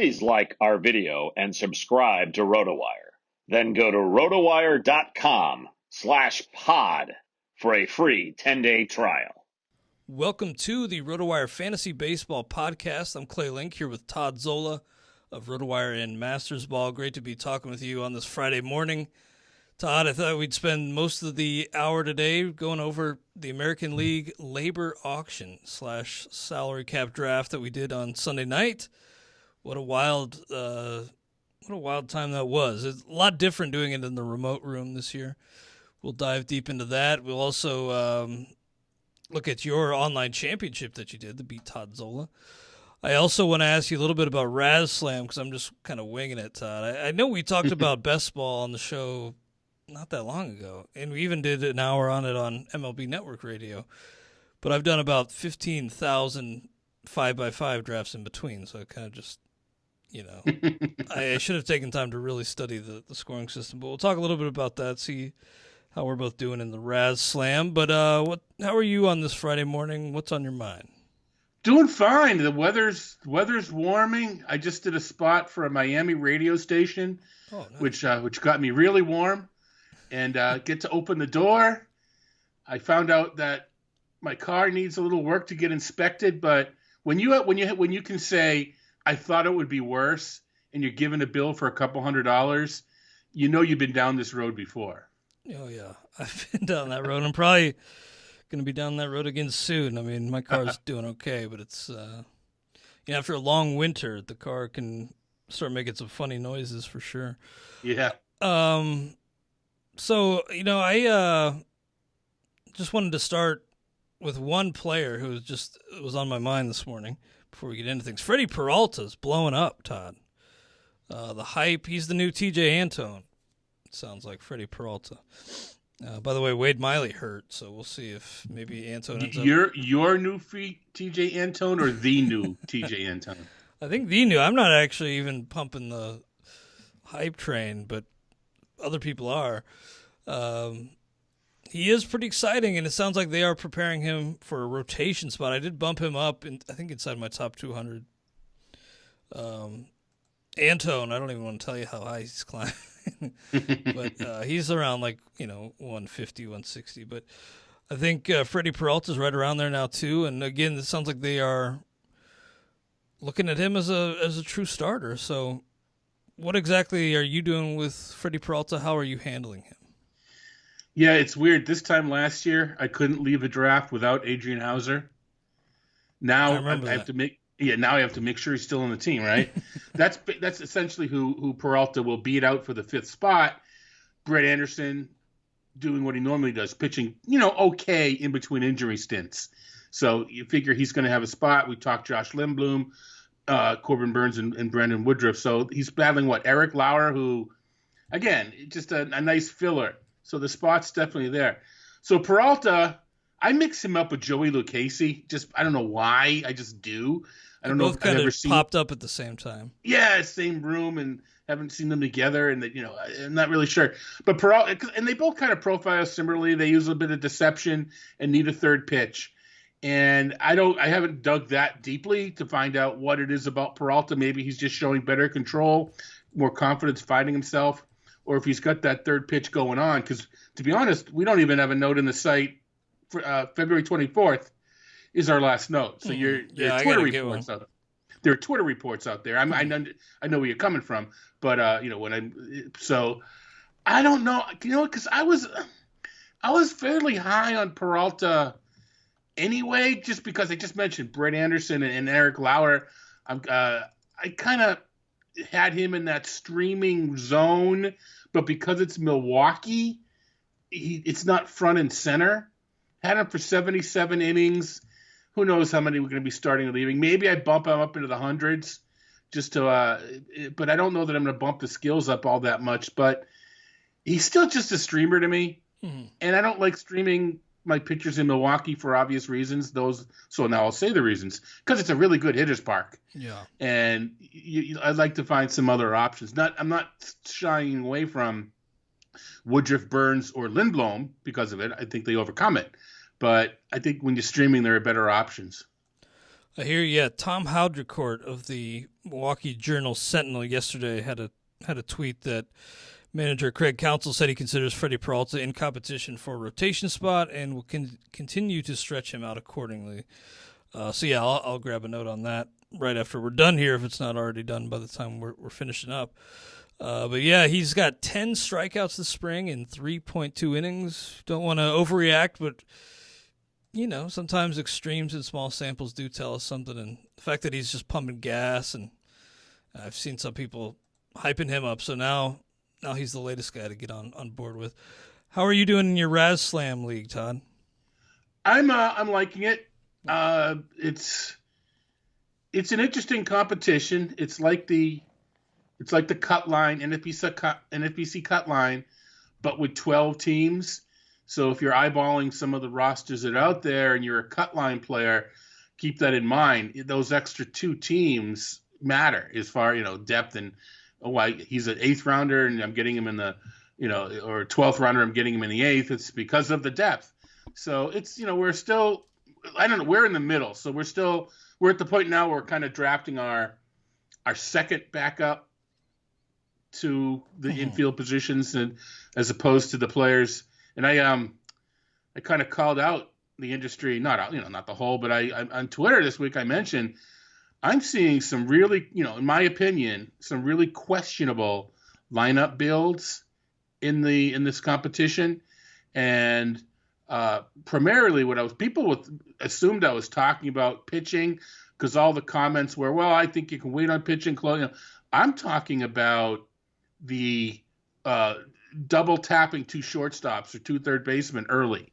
please like our video and subscribe to RotoWire. Then go to rotowire.com/pod for a free 10-day trial. Welcome to the RotoWire Fantasy Baseball Podcast. I'm Clay Link here with Todd Zola of RotoWire and Masters Ball. Great to be talking with you on this Friday morning. Todd, I thought we'd spend most of the hour today going over the American League LABR auction / salary cap draft that we did on Sunday night. What a wild time that was. It's a lot different doing it in the remote room this year. We'll dive deep into that. We'll also look at your online championship that you did, the Beat Todd Zola. I also want to ask you a little bit about Razzslam because I'm just kind of winging it, Todd. I know we talked about Best Ball on the show not that long ago, and we even did an hour on it on MLB Network Radio. But I've done about 15,000 5x5 drafts in between, so I kind of just, I should have taken time to really study the scoring system. But we'll talk a little bit about that, see how we're both doing in the Razzslam. But how are you on this Friday morning? What's on your mind? Doing fine. The weather's warming. I just did a spot for a Miami radio station, nice. which got me really warm. And get to open the door. I found out that my car needs a little work to get inspected, but when you can say I thought it would be worse, and you're given a bill for a couple $100, you've been down this road before. Oh yeah, I've been down that road. I'm probably going to be down that road again soon. I mean, my car's doing okay, but it's after a long winter, the car can start making some funny noises for sure. Yeah. So, I just wanted to start with one player who was on my mind this morning before we get into things. Freddie Peralta's blowing up, Todd. The hype, he's the new TJ Antone. It sounds like Freddie Peralta. By the way, Wade Miley hurt, so we'll see if maybe Antone ends up. Your new TJ Antone or the new TJ Antone? I think the new. I'm not actually even pumping the hype train, but other people are. He is pretty exciting, and it sounds like they are preparing him for a rotation spot. I did bump him up, I think inside my top 200. Antone, I don't even want to tell you how high he's climbing, but he's around 150, 160. But I think Freddie Peralta's right around there now too. And again, it sounds like they are looking at him as a true starter. So, what exactly are you doing with Freddie Peralta? How are you handling him? Yeah, it's weird. This time last year, I couldn't leave a draft without Adrian Hauser. Now I have to make sure he's still on the team, right? That's essentially who Peralta will beat out for the fifth spot. Brett Anderson doing what he normally does, pitching, okay in between injury stints. So you figure he's going to have a spot. We talked Josh Lindblom, Corbin Burns, and Brandon Woodruff. So he's battling Eric Lauer, who, again, just a nice filler. So the spot's definitely there. So Peralta, I mix him up with Joey Lucchesi. I don't know why. I just do. I don't know if I've ever seen. Popped up at the same time. Yeah, same room, and haven't seen them together, and I'm not really sure. But Peralta, and they both kind of profile similarly. They use a bit of deception and need a third pitch. And I haven't dug that deeply to find out what it is about Peralta. Maybe he's just showing better control, more confidence fighting himself, or if he's got that third pitch going on. Because to be honest, we don't even have a note in the site. For, February 24th is our last note. So there are Twitter reports out. There are Twitter reports out there. I know where you're coming from, but I don't know. Because I was fairly high on Peralta anyway, just because I just mentioned Brett Anderson and Eric Lauer. I kind of had him in that streaming zone, but because it's Milwaukee, it's not front and center. Had him for 77 innings. Who knows how many we're going to be starting and leaving. Maybe I bump him up into the hundreds just to but I don't know that I'm going to bump the skills up all that much. But he's still just a streamer to me. Mm-hmm. And I don't like streaming my pitchers in Milwaukee for obvious reasons. So now I'll say the reasons. Because it's a really good hitter's park. Yeah. And I'd like to find some other options. I'm not shying away from Woodruff, Burns, or Lindblom because of it. I think they overcome it. But I think when you're streaming, there are better options. I hear, yeah. Tom Haudricourt of the Milwaukee Journal Sentinel yesterday had a tweet that manager Craig Counsell said he considers Freddie Peralta in competition for a rotation spot and will continue to stretch him out accordingly. So yeah, I'll grab a note on that right after we're done here, if it's not already done by the time we're finishing up. But yeah, he's got 10 strikeouts this spring in 3.2 innings. Don't want to overreact, but sometimes extremes in small samples do tell us something. And the fact that he's just pumping gas, and I've seen some people hyping him up. So now he's the latest guy to get on board with. How are you doing in your Razzslam League, Todd? I'm liking it. It's an interesting competition. It's like the cut line, NFBC cut line, but with 12 teams. So if you're eyeballing some of the rosters that are out there and you're a cut line player, keep that in mind. Those extra 2 teams matter as far, depth and, he's an 8th rounder and I'm getting him in the, or 12th rounder, I'm getting him in the 8th. It's because of the depth. So it's, we're still, I don't know, we're in the middle. So we're at the point now where we're kind of drafting our second backup to the infield positions, and as opposed to the players. And I kind of called out the industry, not the whole, but I on Twitter this week I mentioned I'm seeing some really, in my opinion, some really questionable lineup builds in this competition, and primarily people assumed I was talking about pitching because all the comments were, well, I think you can wait on pitching. I'm talking about the double tapping 2 shortstops or 2 third basemen early.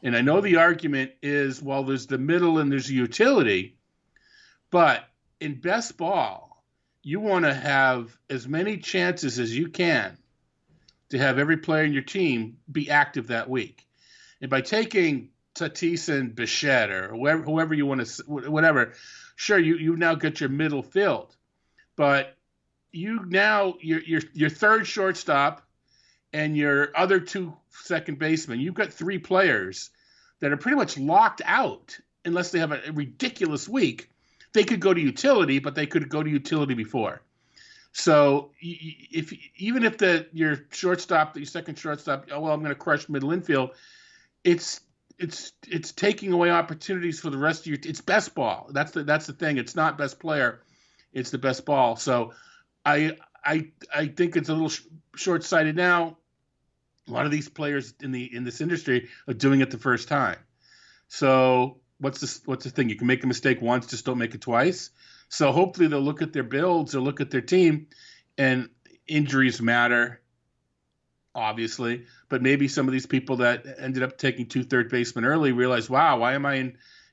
And I know the argument is, well, there's the middle and there's a utility, but in best ball, you want to have as many chances as you can to have every player in your team be active that week. And by taking Tatis and Bichette or whoever you want to, whatever, sure, you now get your middle filled, but your third shortstop and your other 2 second basemen, you've got 3 players that are pretty much locked out unless they have a ridiculous week. They could go to utility, but they could go to utility before. So even if your second shortstop, I'm going to crush middle infield, it's taking away opportunities for the rest of your. It's best ball. That's the thing. It's not best player. It's the best ball. So I think it's a little short-sighted now. A lot of these players in this industry are doing it the first time. So what's the thing? You can make a mistake once, just don't make it twice. So hopefully they'll look at their builds or look at their team, and injuries matter, obviously. But maybe some of these people that ended up taking 2 third basemen early realize, wow, why am I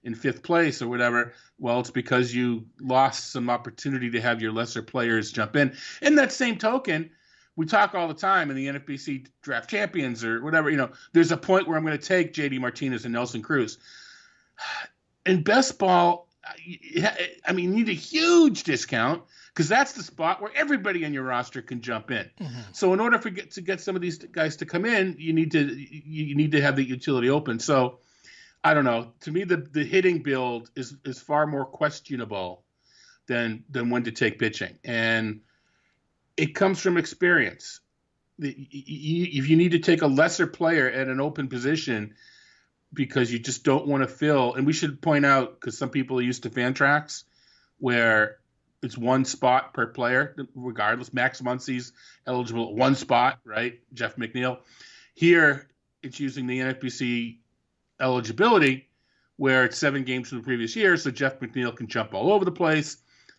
in 5th place or whatever? Well, it's because you lost some opportunity to have your lesser players jump in. In that same token, we talk all the time in the NFBC draft champions or whatever, there's a point where I'm going to take JD Martinez and Nelson Cruz. In best ball, I mean, you need a huge discount because that's the spot where everybody in your roster can jump in. Mm-hmm. So in order to get some of these guys to come in, you need to have the utility open. So I don't know. To me, the hitting build is far more questionable than when to take pitching, and it comes from experience. If you need to take a lesser player at an open position because you just don't want to fill, and we should point out, because some people are used to Fantrax, where it's 1 spot per player, regardless. Max Muncy's eligible at 1 spot, right? Jeff McNeil. Here, it's using the NFBC eligibility, where it's 7 games from the previous year, so Jeff McNeil can jump all over the place.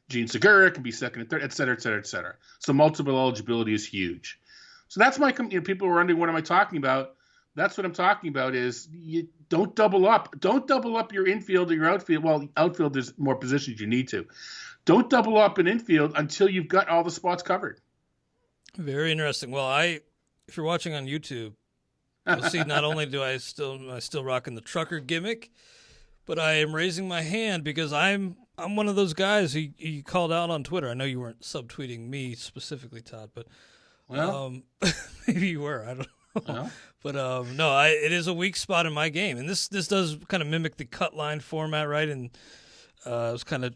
Gene Segura can be second and third, et cetera, et cetera, et cetera. So multiple eligibility is huge. So that's people were wondering, what am I talking about? That's what I'm talking about is you don't double up. Don't double up your infield or your outfield. Well, outfield, there's more positions you need to. Don't double up in infield until you've got all the spots covered. Very interesting. Well, if you're watching on YouTube, you'll see not only am I still rocking the trucker gimmick, but I am raising my hand because I'm one of those guys who you called out on Twitter. I know you weren't subtweeting me specifically, Todd, but maybe you were. I don't know. Well. But it is a weak spot in my game, and this does kind of mimic the cut line format, right? And It was kind of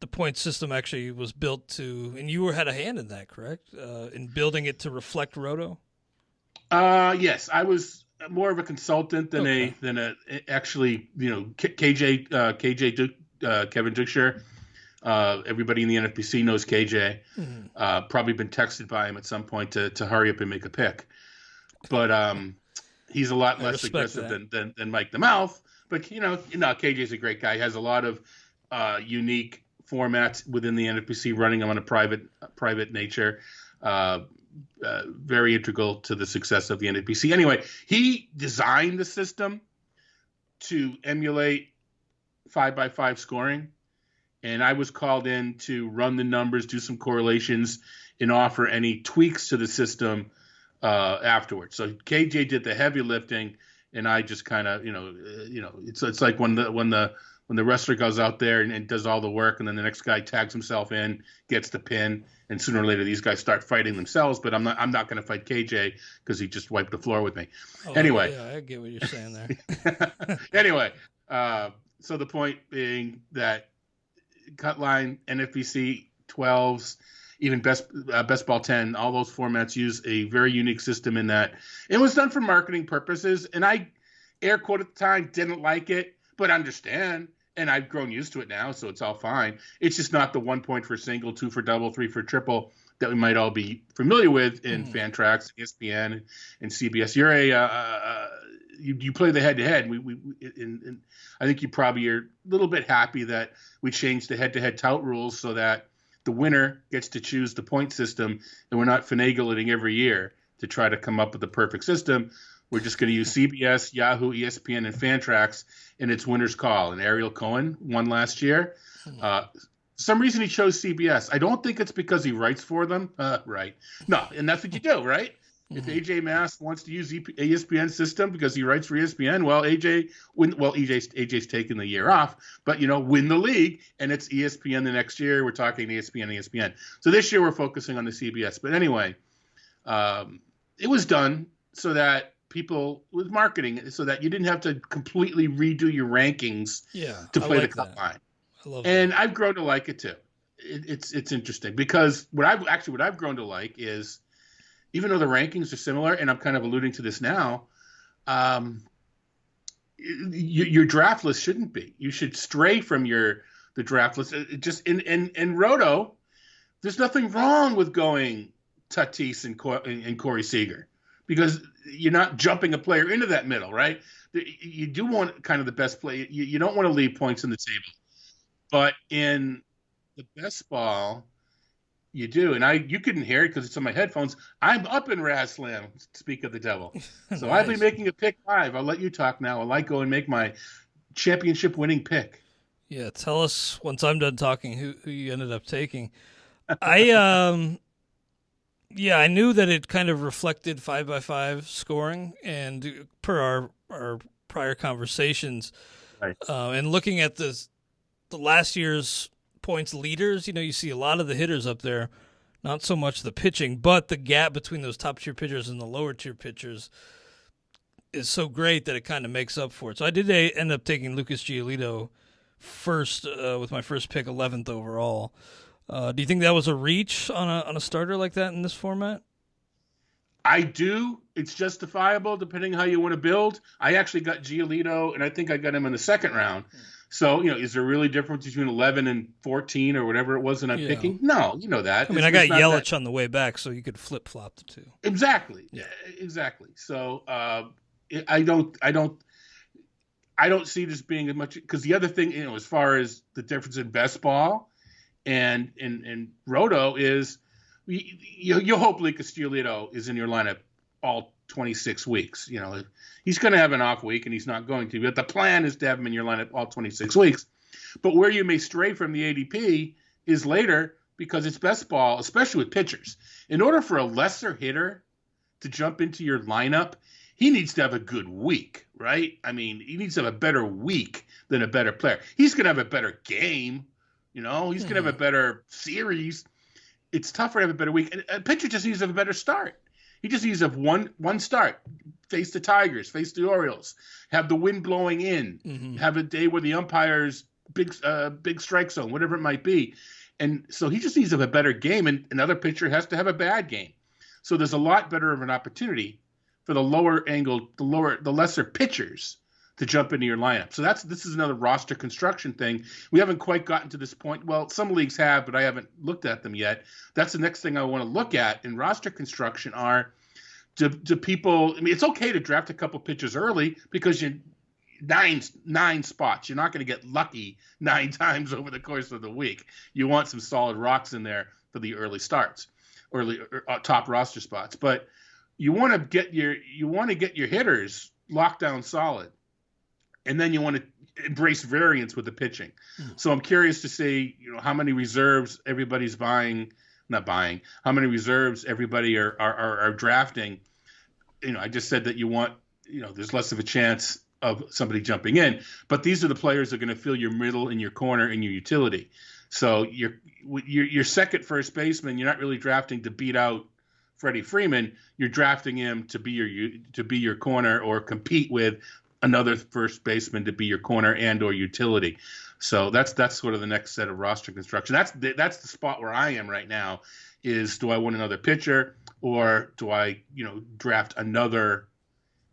the point system actually was built to, and you had a hand in that, correct? In building it to reflect roto. Yes, I was more of a consultant than Okay. a actually, Kevin Duxer. Everybody in the NFBC knows KJ. Probably been texted by him at some point to hurry up and make a pick. But he's a lot I less respect aggressive that. than Mike the Mouth. But KJ's a great guy. He has a lot of unique formats within the NFBC, running them on a private nature. Very integral to the success of the NFBC. Anyway, he designed the system to emulate 5x5 scoring, and I was called in to run the numbers, do some correlations, and offer any tweaks to the system afterwards. So KJ did the heavy lifting, and I just kind of, it's like when the wrestler goes out there and does all the work, and then the next guy tags himself in, gets the pin, and sooner or later these guys start fighting themselves. But I'm not going to fight KJ because he just wiped the floor with me. Anyway, yeah, I get what you're saying there. Anyway, so the point being that cut line, NFBC 12s, even best ball 10, all those formats use a very unique system in that it was done for marketing purposes. And I, air quote at the time, didn't like it, but understand. And I've grown used to it now, so it's all fine. It's just not the 1 point for single, 2 for double, 3 for triple that we might all be familiar with in Fantrax, ESPN, and CBS. You're you play the head-to-head. And I think you probably are a little bit happy that we changed the head-to-head tout rules so that the winner gets to choose the point system, and we're not finagling every year to try to come up with the perfect system. We're just going to use CBS, Yahoo, ESPN, and Fantrax, and it's winner's call. And Ariel Cohen won last year. Some reason he chose CBS. I don't think it's because he writes for them. Right. No, and that's what you do, right? If AJ Mass wants to use ESPN system because he writes for ESPN, well, AJ's taking the year off, but win the league, and it's ESPN the next year. We're talking ESPN. So this year we're focusing on the CBS. But anyway, it was done so that people with marketing, so that you didn't have to completely redo your rankings to play the cut line. I love and that. I've grown to like it too. It's interesting because what I've grown to like is, even though the rankings are similar, and I'm kind of alluding to this now, your draft list shouldn't be. You should stray from the draft list. Just in Roto, there's nothing wrong with going Tatis and Corey Seager, because you're not jumping a player into that middle, right? You do want kind of the best play. You don't want to leave points on the table. But in the best ball, you do. And you couldn't hear it because it's on my headphones. I'm up in Razzslam, speak of the devil. So Nice. I've been making a pick live. I'll let you talk now. I'll go and make my championship-winning pick. Yeah, tell us once I'm done talking who you ended up taking. I knew that it kind of reflected 5x5 scoring, and per our prior conversations, Right. And looking at the last year's points leaders, you see a lot of the hitters up there, not so much the pitching, but the gap between those top tier pitchers and the lower tier pitchers is so great that it kind of makes up for it. So I did end up taking Lucas Giolito first with my first pick, 11th overall. Do you think that was a reach on a starter like that in this format? I do. It's justifiable depending how you want to build. I actually got Giolito, and I think I got him in the second round. So, is there really a difference between 11 and 14 or whatever it was that I'm picking? No, you know that. I mean, I got Yelich on the way back, so you could flip-flop the two. Exactly. Yeah. Exactly. So I don't see this being as much, because the other thing, as far as the difference in best ball and in Roto is you hope Lucas Giolito is in your lineup all 26 weeks. He's going to have an off week, and he's not going to. But the plan is to have him in your lineup all 26 weeks. But where you may stray from the ADP is later, because it's best ball, especially with pitchers. In order for a lesser hitter to jump into your lineup, he needs to have a good week, right? I mean, he needs to have a better week than a better player. He's going to have a better game. He's going to have a better series. It's tougher to have a better week. And a pitcher just needs to have a better start. He just needs to have one start. Face the Tigers, face the Orioles, have the wind blowing in, have a day where the umpires big strike zone, whatever it might be. And so he just needs to have a better game, and another pitcher has to have a bad game. So there's a lot better of an opportunity for the the lesser pitchers to jump into your lineup. So this is another roster construction thing. We haven't quite gotten to this point. Well, some leagues have, but I haven't looked at them yet. That's the next thing I want to look at in roster construction are, do people, I mean, it's okay to draft a couple pitchers early because you nine spots. You're not going to get lucky 9 times over the course of the week. You want some solid rocks in there for the early starts, early top roster spots. But you want to get your hitters locked down solid, and then you want to embrace variance with the pitching. So I'm curious to see, how many reserves everybody's how many reserves everybody are drafting. I just said that you want, there's less of a chance of somebody jumping in, but these are the players that are going to fill your middle and your corner and your utility. So your second first baseman, you're not really drafting to beat out Freddie Freeman. You're drafting him to be your corner or compete with another first baseman to be your corner and or utility. So that's sort of the next set of roster construction. That's the spot where I am right now. Is, do I want another pitcher, or do I draft another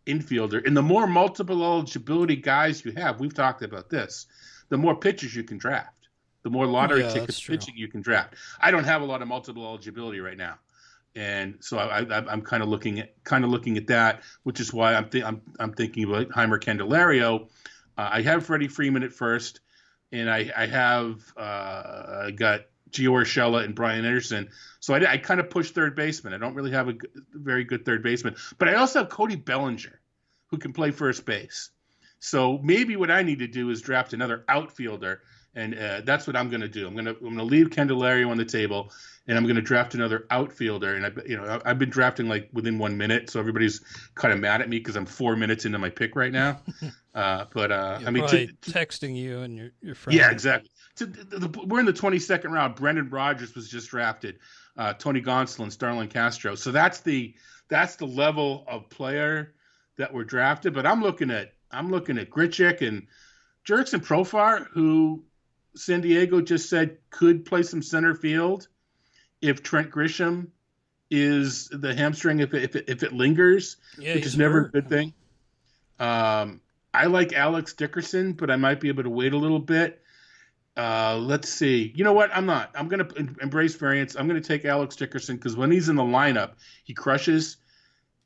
infielder? And the more multiple eligibility guys you have, we've talked about this, the more pitchers you can draft, the more lottery ticket pitching you can draft. I don't have a lot of multiple eligibility right now, and so I'm kind of looking at that, which is why I'm thinking about Heimer Candelario. I have Freddie Freeman at first, and I have got Gio Urshela and Brian Anderson. So I kind of push third baseman. I don't really have a very good third baseman, but I also have Cody Bellinger, who can play first base. So maybe what I need to do is draft another outfielder, and that's what I'm going to do. I'm going to leave Candelario on the table, and I'm going to draft another outfielder. And I've been drafting like within 1 minute, so everybody's kind of mad at me because I'm 4 minutes into my pick right now. I mean, texting you and your friends. Yeah, exactly. We're in the 22nd round. Brendan Rodgers was just drafted. Tony Gonsolin, Starlin Castro. So that's the level of player that were drafted. But I'm looking at Grichuk and Jurickson Profar, who San Diego just said could play some center field if Trent Grisham is the hamstring, if it lingers, which is never a good thing. I like Alex Dickerson, but I might be able to wait a little bit. Let's see. You know what? I'm not. I'm going to embrace variance. I'm going to take Alex Dickerson because when he's in the lineup, he crushes,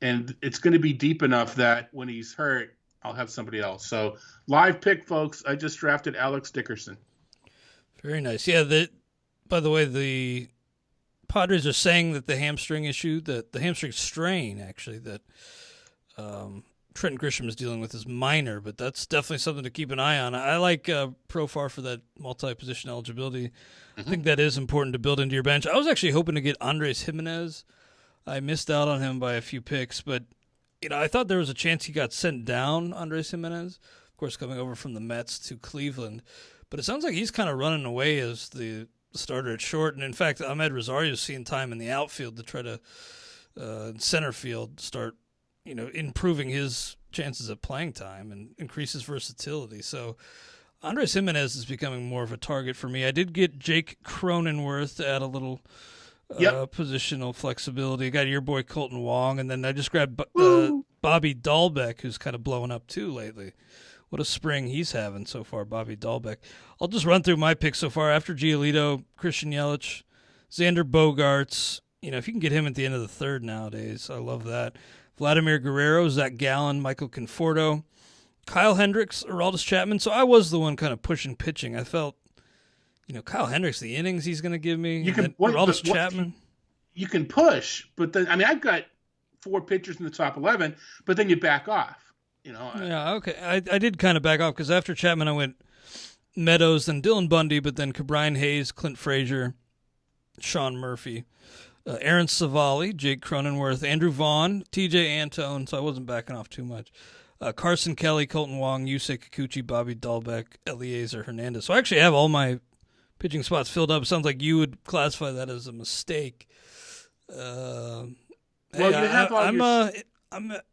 and it's going to be deep enough that when he's hurt, I'll have somebody else. So live pick, folks. I just drafted Alex Dickerson. Very nice. Yeah. By the way, the Padres are saying that the hamstring strain, actually, that Trent Grisham is dealing with is minor, but that's definitely something to keep an eye on. I like Profar for that multi-position eligibility. I think that is important to build into your bench. I was actually hoping to get Andres Jimenez. I missed out on him by a few picks, but I thought there was a chance he got sent down, Andres Jimenez, of course, coming over from the Mets to Cleveland. But it sounds like he's kind of running away as the starter at short. And, in fact, Ahmed Rosario's seen time in the outfield to try to, center field, start improving his chances of playing time and increase his versatility. So Andres Jimenez is becoming more of a target for me. I did get Jake Cronenworth to add a little positional flexibility. I got your boy Colton Wong, and then I just grabbed Bobby Dahlbeck, who's kind of blowing up too lately. What a spring he's having so far, Bobby Dahlbeck. I'll just run through my picks so far. After Giolito, Christian Yelich, Xander Bogaerts. If you can get him at the end of the third nowadays, I love that. Vladimir Guerrero, Zach Gallen, Michael Conforto, Kyle Hendricks, Aroldis Chapman. So I was the one kind of pushing pitching. I felt, Kyle Hendricks, the innings he's going to give me. Aroldis Chapman. You can push, but then, I've got 4 pitchers in the top 11, but then you back off. Yeah, okay. I did kind of back off because after Chapman I went Meadows, then Dylan Bundy, but then Cabrian Hayes, Clint Frazier, Sean Murphy. Aaron Savali, Jake Cronenworth, Andrew Vaughn, TJ Antone, so I wasn't backing off too much. Carson Kelly, Colton Wong, Yusei Kikuchi, Bobby Dahlbeck, Eliezer Hernandez. So I actually have all my pitching spots filled up. Sounds like you would classify that as a mistake. I'm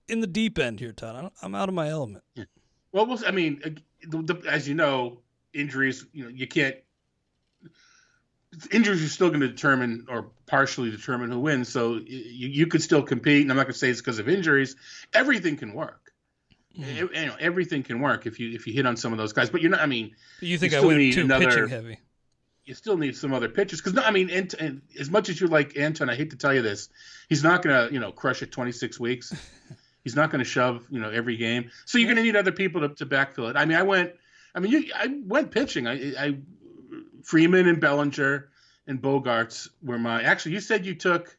in the deep end here, Todd. I'm out of my element. Yeah. Well, as you know, injuries, you can't. Injuries are still going to determine or partially determine who wins. So you could still compete. And I'm not going to say it's because of injuries. Everything can work. Everything can work if you hit on some of those guys. But you're not. I mean, you think I went too pitching heavy? You still need some other pitchers because and as much as you like Anton, I hate to tell you this, he's not going to crush it 26 weeks. He's not going to shove every game. So you're going to need other people to backfill it. I went pitching. I Freeman and Bellinger and Bogarts were my. Actually, you said you took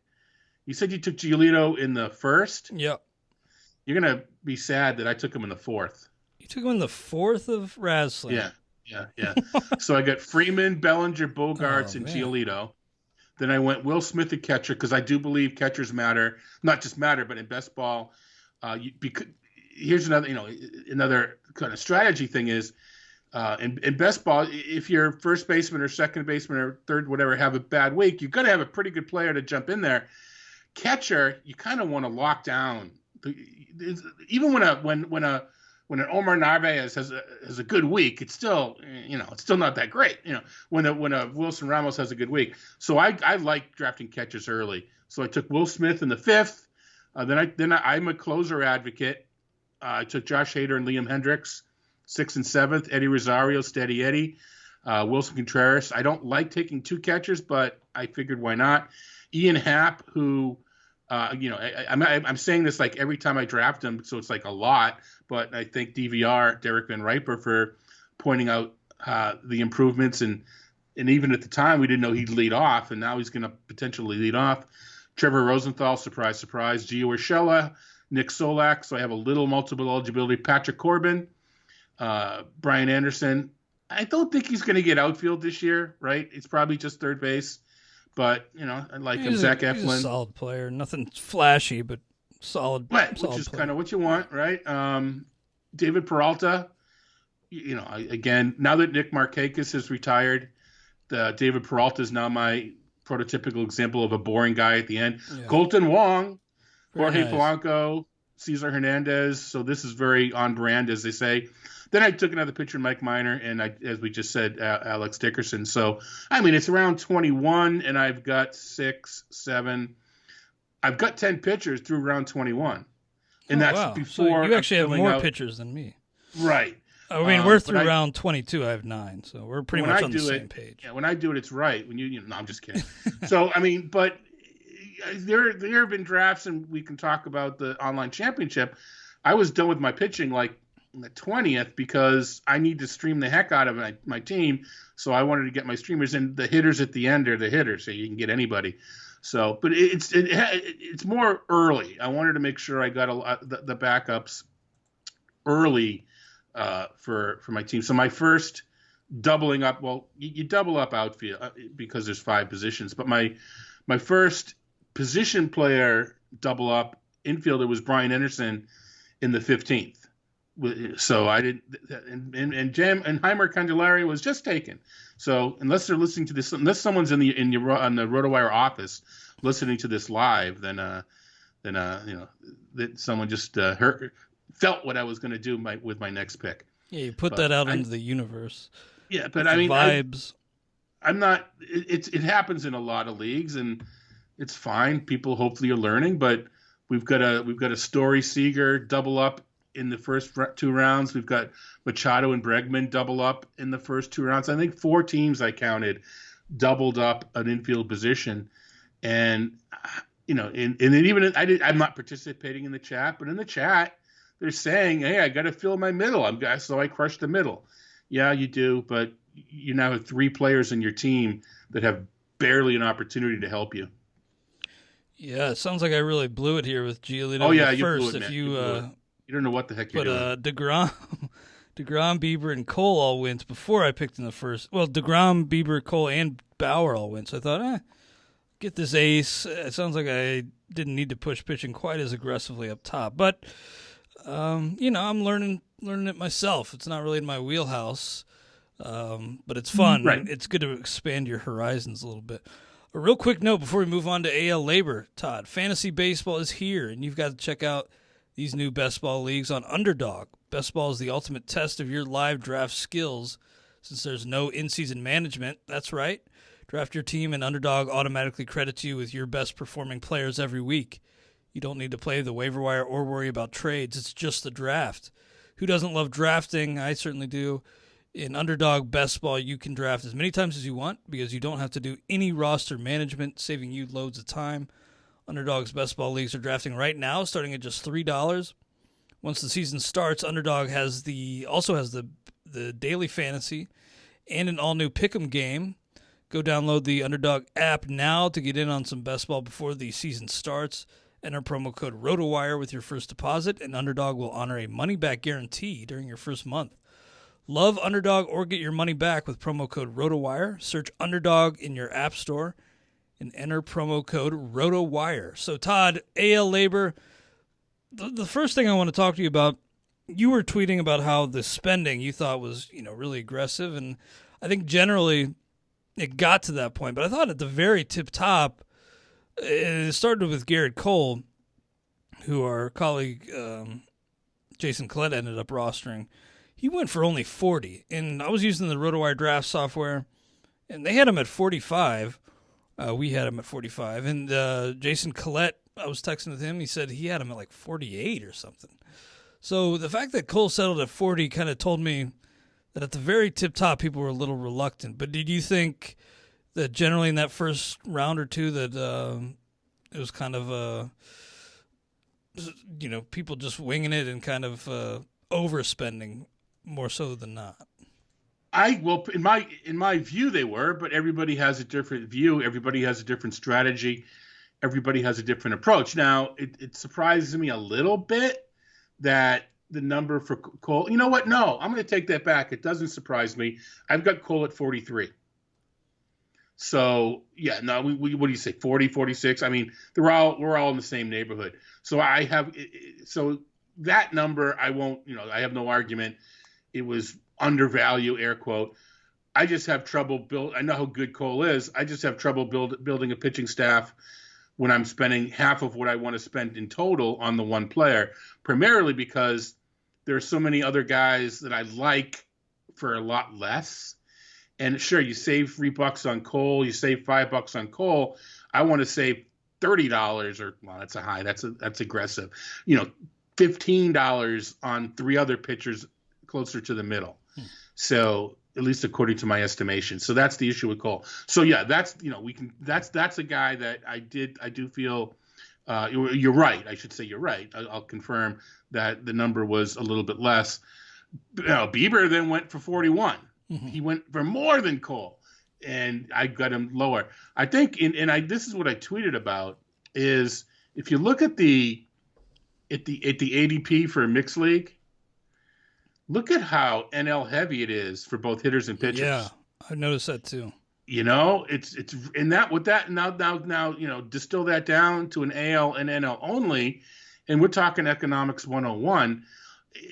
Giolito in the first. Yep. You're gonna be sad that I took him in the fourth. You took him in the fourth of Razzslam. Yeah. So I got Freeman, Bellinger, Bogarts, and Giolito. Then I went Will Smith at catcher because I do believe catchers matter, not just matter, but in best ball. Here's another kind of strategy thing is. In best ball, if your first baseman or second baseman or third, whatever, have a bad week, you're going to have a pretty good player to jump in there. Catcher, you kind of want to lock down. Even when an Omar Narvaez has a good week, it's still not that great. When a Wilson Ramos has a good week, so I like drafting catchers early. So I took Will Smith in the fifth. Then I'm a closer advocate. I took Josh Hader and Liam Hendricks. 6th and 7th, Eddie Rosario, Steady Eddie, Wilson Contreras. I don't like taking two catchers, but I figured why not. Ian Happ, who, I'm saying this like every time I draft him, so it's like a lot, but I thank DVR, Derek Van Riper, for pointing out the improvements. And even at the time, we didn't know he'd lead off, and now he's going to potentially lead off. Trevor Rosenthal, surprise, surprise. Gio Urshela, Nick Solak, so I have a little multiple eligibility. Patrick Corbin. Brian Anderson. I don't think he's going to get outfield this year, right? It's probably just third base, but I like him. Zach Eflin, he's a solid player, nothing flashy, but solid. Right, which is kind of what you want, right? David Peralta. Again, now that Nick Markakis has retired, David Peralta is now my prototypical example of a boring guy at the end. Yeah. Colton Wong, Jorge Polanco, Cesar Hernandez. So this is very on brand, as they say. Then I took another pitcher, Mike Minor, and as we just said, Alex Dickerson. So, it's around 21, and I've got 6, 7. I've got 10 pitchers through round 21. And that's before. So you actually have more pitchers than me. Right. We're through round 22. I have 9, so we're pretty much on the same page. Yeah, when I do it, it's right. When no, I'm just kidding. So, but there have been drafts, and we can talk about the online championship. I was done with my pitching like the 20th because I need to stream the heck out of my team. So I wanted to get my streamers, and the hitters at the end are the hitters, so you can get anybody. So, but it's more early. I wanted to make sure I got the backups early for my team. So my first doubling up, well, you double up outfield because there's 5 positions, but my first position player double up infielder was Brian Anderson in the 15th. So I didn't, and Heimer Candelaria was just taken. So unless they're listening to this, unless someone's on the RotoWire office listening to this live, then that someone just felt what I was going to do with my next pick. Yeah, you put that out into the universe. Yeah, but vibes. I'm not. It happens in a lot of leagues, and it's fine. People hopefully are learning, but we've got a Story Seager double up in the first 2 rounds. We've got Machado and Bregman double up in the first 2 rounds. I think 4 teams I counted doubled up an infield position, and I'm not participating in the chat, but in the chat they're saying, "Hey, I got to fill my middle. So I crushed the middle." Yeah, you do, but you now have 3 players in your team that have barely an opportunity to help you. Yeah, it sounds like I really blew it here with Giolito. Oh yeah, you blew it, man. You don't know what the heck you're doing. But DeGrom, Bieber, and Cole all went before I picked in the first. Well, DeGrom, Bieber, Cole, and Bauer all went. So I thought, get this ace. It sounds like I didn't need to push pitching quite as aggressively up top. But, I'm learning it myself. It's not really in my wheelhouse, but it's fun. Right. It's good to expand your horizons a little bit. A real quick note before we move on to AL LABR, Todd. Fantasy baseball is here, and you've got to check out these new best ball leagues on Underdog. Best ball is the ultimate test of your live draft skills. since there's no in-season management. That's right. Draft your team and Underdog automatically credits you with your best performing players every week. You don't need to play the waiver wire or worry about trades. It's just the draft. Who doesn't love drafting? I certainly do. In Underdog Best Ball, you can draft as many times as you want because you don't have to do any roster management, saving you loads of time. Underdog's Best Ball leagues are drafting right now, starting at just $3. Once the season starts, Underdog also has the daily fantasy and an all-new Pick'em game. Go download the Underdog app now to get in on some Best Ball before the season starts. Enter promo code ROTOWIRE with your first deposit, and Underdog will honor a money-back guarantee during your first month. Love Underdog or get your money back with promo code ROTOWIRE. Search Underdog in your app store and enter promo code ROTOWIRE. So, Todd, AL LABR, the first thing I want to talk to you about, you were tweeting about how the spending you thought was, really aggressive, and I think generally it got to that point. But I thought at the very tip top, it started with Garrett Cole, who our colleague Jason Collette ended up rostering. He went for only 40, and I was using the RotoWire draft software, and they had him at 45. We had him at 45, and Jason Collette, I was texting with him. He said he had him at like 48 or something. So the fact that Cole settled at 40 kind of told me that at the very tip top, people were a little reluctant. But did you think that generally in that first round or two that it was kind of, people just winging it and kind of overspending more so than not? In my view, they were, but everybody has a different view. Everybody has a different strategy. Everybody has a different approach. Now, it surprises me a little bit that the number for Cole, you know what? No, I'm going to take that back. It doesn't surprise me. I've got Cole at 43. So, yeah, no, what do you say, 40, 46? I mean, we're all in the same neighborhood. So so that number, I won't, I have no argument. It was undervalue, air quote. I just have trouble I know how good Cole is. I just have trouble building a pitching staff when I'm spending half of what I want to spend in total on the one player, primarily because there are so many other guys that I like for a lot less. And sure, you save $3 on Cole, you save $5 on Cole. I want to save $30, or well, that's a high. That's aggressive. $15 on three other pitchers closer to the middle. So at least according to my estimation. So that's the issue with Cole. So yeah, that's that's a guy that I do feel you're right. I should say you're right. I'll confirm that the number was a little bit less. Bieber then went for 41. Mm-hmm. He went for more than Cole, and I got him lower. I think, this is what I tweeted about, is if you look at the ADP for a mixed league, look at how NL heavy it is for both hitters and pitchers. Yeah, I noticed that too. It's in that with that now distill that down to an AL and NL only, and we're talking economics 101.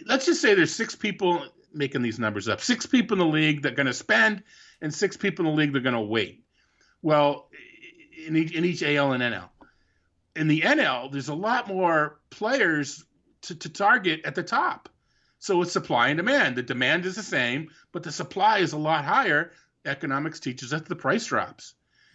Let's just say there's 6 people making these numbers up. 6 people in the league that are going to spend, and 6 people in the league that are going to wait. Well, in each AL and NL. In the NL, there's a lot more players to target at the top. So it's supply and demand. The demand is the same, but the supply is a lot higher. Economics teaches us the price drops.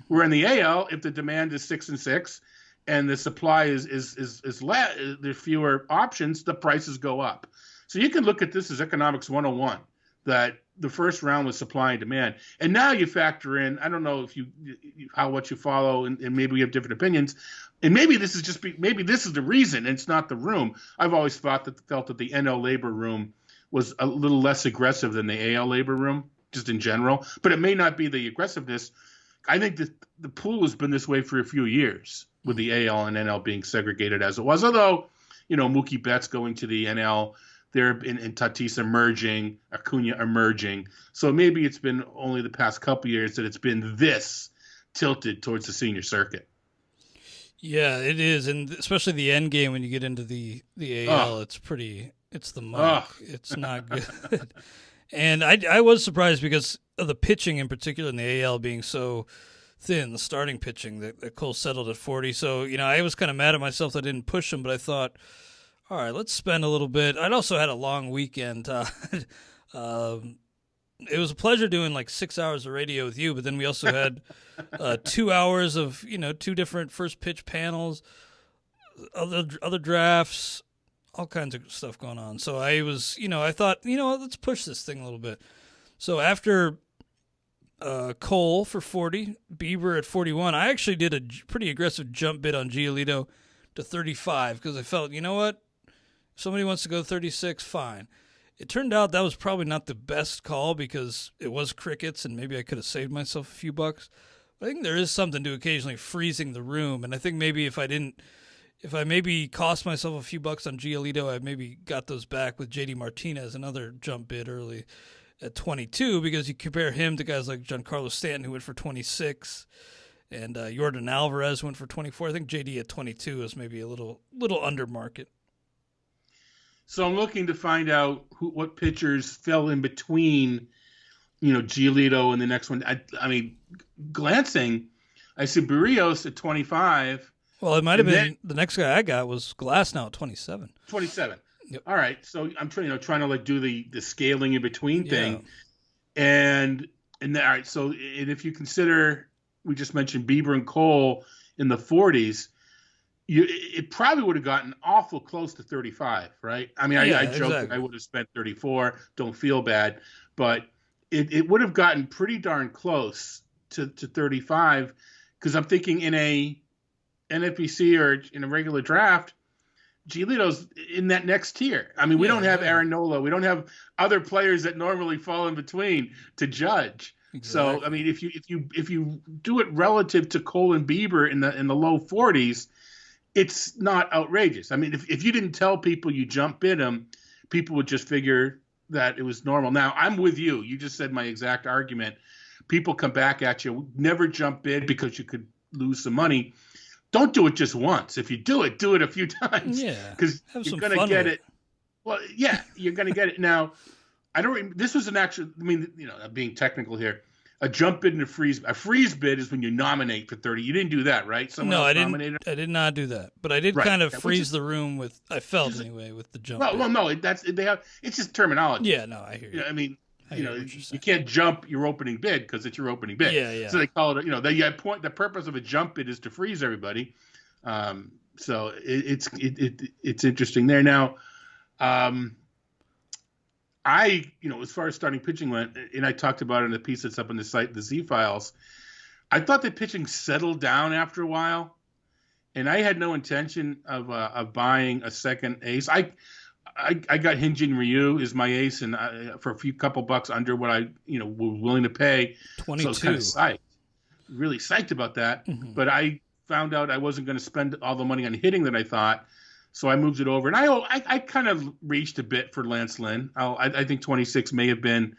Where in the AL, if the demand is 6 and 6, and the supply is less, there's fewer options, the prices go up. So you can look at this as economics 101, that the first round was supply and demand. And now you factor in, I don't know if what you follow, and maybe we have different opinions. And maybe this is the reason, and it's not the room. I've always felt that the NL LABR room was a little less aggressive than the AL LABR room, just in general. But it may not be the aggressiveness. I think that the pool has been this way for a few years, with the AL and NL being segregated as it was. Although, Mookie Betts going to the NL, there in Tatis emerging, Acuna emerging. So maybe it's been only the past couple years that it's been this tilted towards the senior circuit. Yeah, it is, and especially the end game when you get into the AL, it's the muck. It's not good. And I was surprised because of the pitching in particular in the AL being so thin, the starting pitching, that Cole settled at 40. So, I was kind of mad at myself that I didn't push him, but I thought, all right, let's spend a little bit. I'd also had a long weekend. it was a pleasure doing like 6 hours of radio with you, but then we also had 2 hours of, two different first pitch panels, other drafts, all kinds of stuff going on. So I was, I thought, let's push this thing a little bit. So after Cole for 40, Bieber at 41, I actually did a pretty aggressive jump bid on Giolito to 35 because I felt, you know what? If somebody wants to go 36, fine. It turned out that was probably not the best call because it was crickets and maybe I could have saved myself a few bucks. But I think there is something to occasionally freezing the room. And I think maybe if I maybe cost myself a few bucks on Giolito, I maybe got those back with JD Martinez, another jump bid early at 22, because you compare him to guys like Giancarlo Stanton, who went for 26, and Yordan Alvarez went for 24. I think JD at 22 is maybe a little under market. So I'm looking to find out what pitchers fell in between, Giolito and the next one. I mean, glancing, I see Barrios at 25. Well, it might have been the next guy I got was Glasnow at 27. 27. Yep. All right. So I'm trying to like do the scaling in between thing. And all right. So if you consider, we just mentioned Bieber and Cole in the 40s, it probably would have gotten awful close to 35, right? I mean, I joked exactly. that I would have spent 34. Don't feel bad, but it would have gotten pretty darn close to 35, because I'm thinking in a NFBC or in a regular draft, Giolito's in that next tier. I mean, we don't have Aaron Nola. We don't have other players that normally fall in between to judge. Exactly. So, I mean, if you do it relative to Cole and Bieber in the low 40s, it's not outrageous. I mean, if you didn't tell people you jump bid them, people would just figure that it was normal. Now, I'm with you. You just said my exact argument. People come back at you, never jump bid because you could lose some money. Don't do it just once. If you do it a few times. Yeah, because you're going to get it. Well, yeah, you're going to get it. Now, this was an actual, I mean, I'm being technical here. A jump bid and a freeze. A freeze bid is when you nominate for 30. You didn't do that, right? No, I didn't. I did not do that, but I did kind of freeze the room with. I felt anyway with the jump. Well, no, it's just terminology. Yeah, no, I hear you. I mean, you can't jump your opening bid because it's your opening bid. Yeah. So they call it. The purpose of a jump bid is to freeze everybody. So it's interesting there now. As far as starting pitching went, and I talked about it in a piece that's up on the site, the Z Files, I thought that pitching settled down after a while, and I had no intention of buying a second ace. I got Hyun-Jin Ryu as my ace, and for a couple bucks under what I was willing to pay. 22. So I was kind of psyched, really psyched about that. Mm-hmm. But I found out I wasn't going to spend all the money on hitting that I thought. So I moved it over, and I kind of reached a bit for Lance Lynn. I think 26 may have been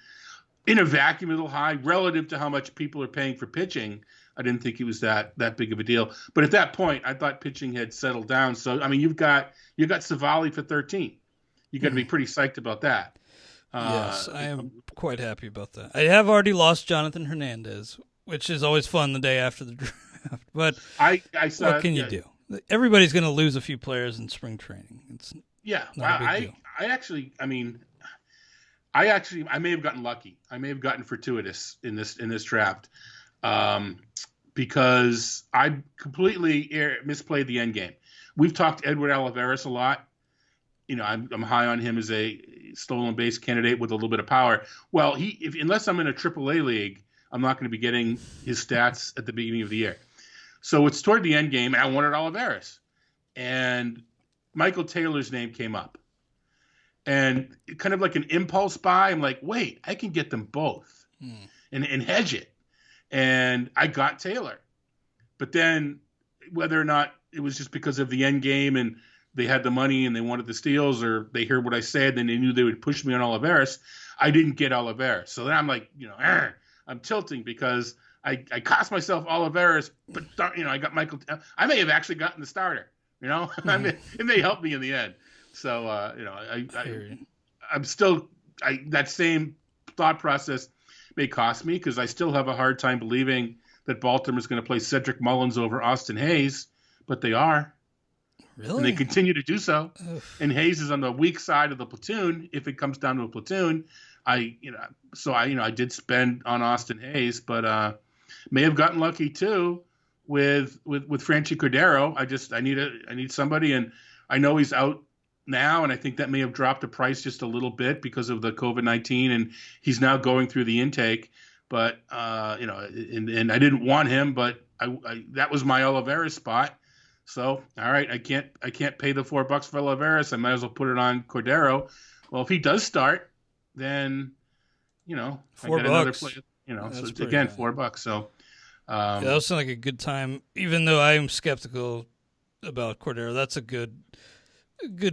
in a vacuum a little high relative to how much people are paying for pitching. I didn't think it was that big of a deal. But at that point, I thought pitching had settled down. So I mean, you got Savali for 13. You got to be pretty psyched about that. Yes, I am quite happy about that. I have already lost Jonathan Hernandez, which is always fun the day after the draft. But I saw, what can you do? Everybody's going to lose a few players in spring training. It's not a big deal. I may have gotten lucky. I may have gotten fortuitous in this draft, because I completely misplayed the end game. We've talked Edward Olivares a lot. I'm high on him as a stolen base candidate with a little bit of power. Well, unless I'm in a AAA league, I'm not going to be getting his stats at the beginning of the year. So it's toward the end game, and I wanted Olivares. And Michael Taylor's name came up. And kind of like an impulse buy, I'm like, wait, I can get them both and hedge it. And I got Taylor. But then whether or not it was just because of the end game and they had the money and they wanted the steals, or they heard what I said and they knew they would push me on Olivares, I didn't get Olivares. So then I'm like, I'm tilting because I cost myself Olivares, but I got Michael. I may have actually gotten the starter. It may help me in the end. So I'm still that same thought process may cost me, because I still have a hard time believing that Baltimore is going to play Cedric Mullins over Austin Hayes, but they are. Really? And they continue to do so. Oof. And Hayes is on the weak side of the platoon. If it comes down to a platoon, I did spend on Austin Hayes, but may have gotten lucky too with Franchi Cordero. I need somebody, and I know he's out now, and I think that may have dropped the price just a little bit because of the COVID-19, and he's now going through the intake. But and I didn't want him, but I that was my Oliveira spot. So all right, I can't pay the $4 for Oliveira, so I might as well put it on Cordero. Well, if he does start, then $4. I get another play. So it's, again, high. $4. So that would sound like a good time, even though I am skeptical about Cordero. That's a good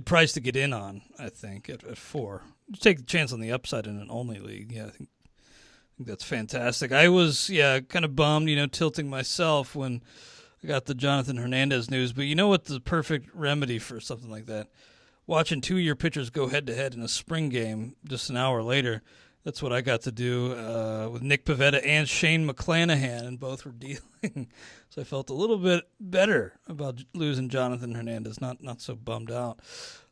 price to get in on, I think, at $4. Take the chance on the upside in an only league. Yeah, I think that's fantastic. I was, kind of bummed, tilting myself when I got the Jonathan Hernandez news. But you know what the perfect remedy for something like that? Watching 2-year pitchers go head-to-head in a spring game just an hour later. That's what I got to do with Nick Pivetta and Shane McClanahan, and both were dealing. So I felt a little bit better about losing Jonathan Hernandez, not so bummed out.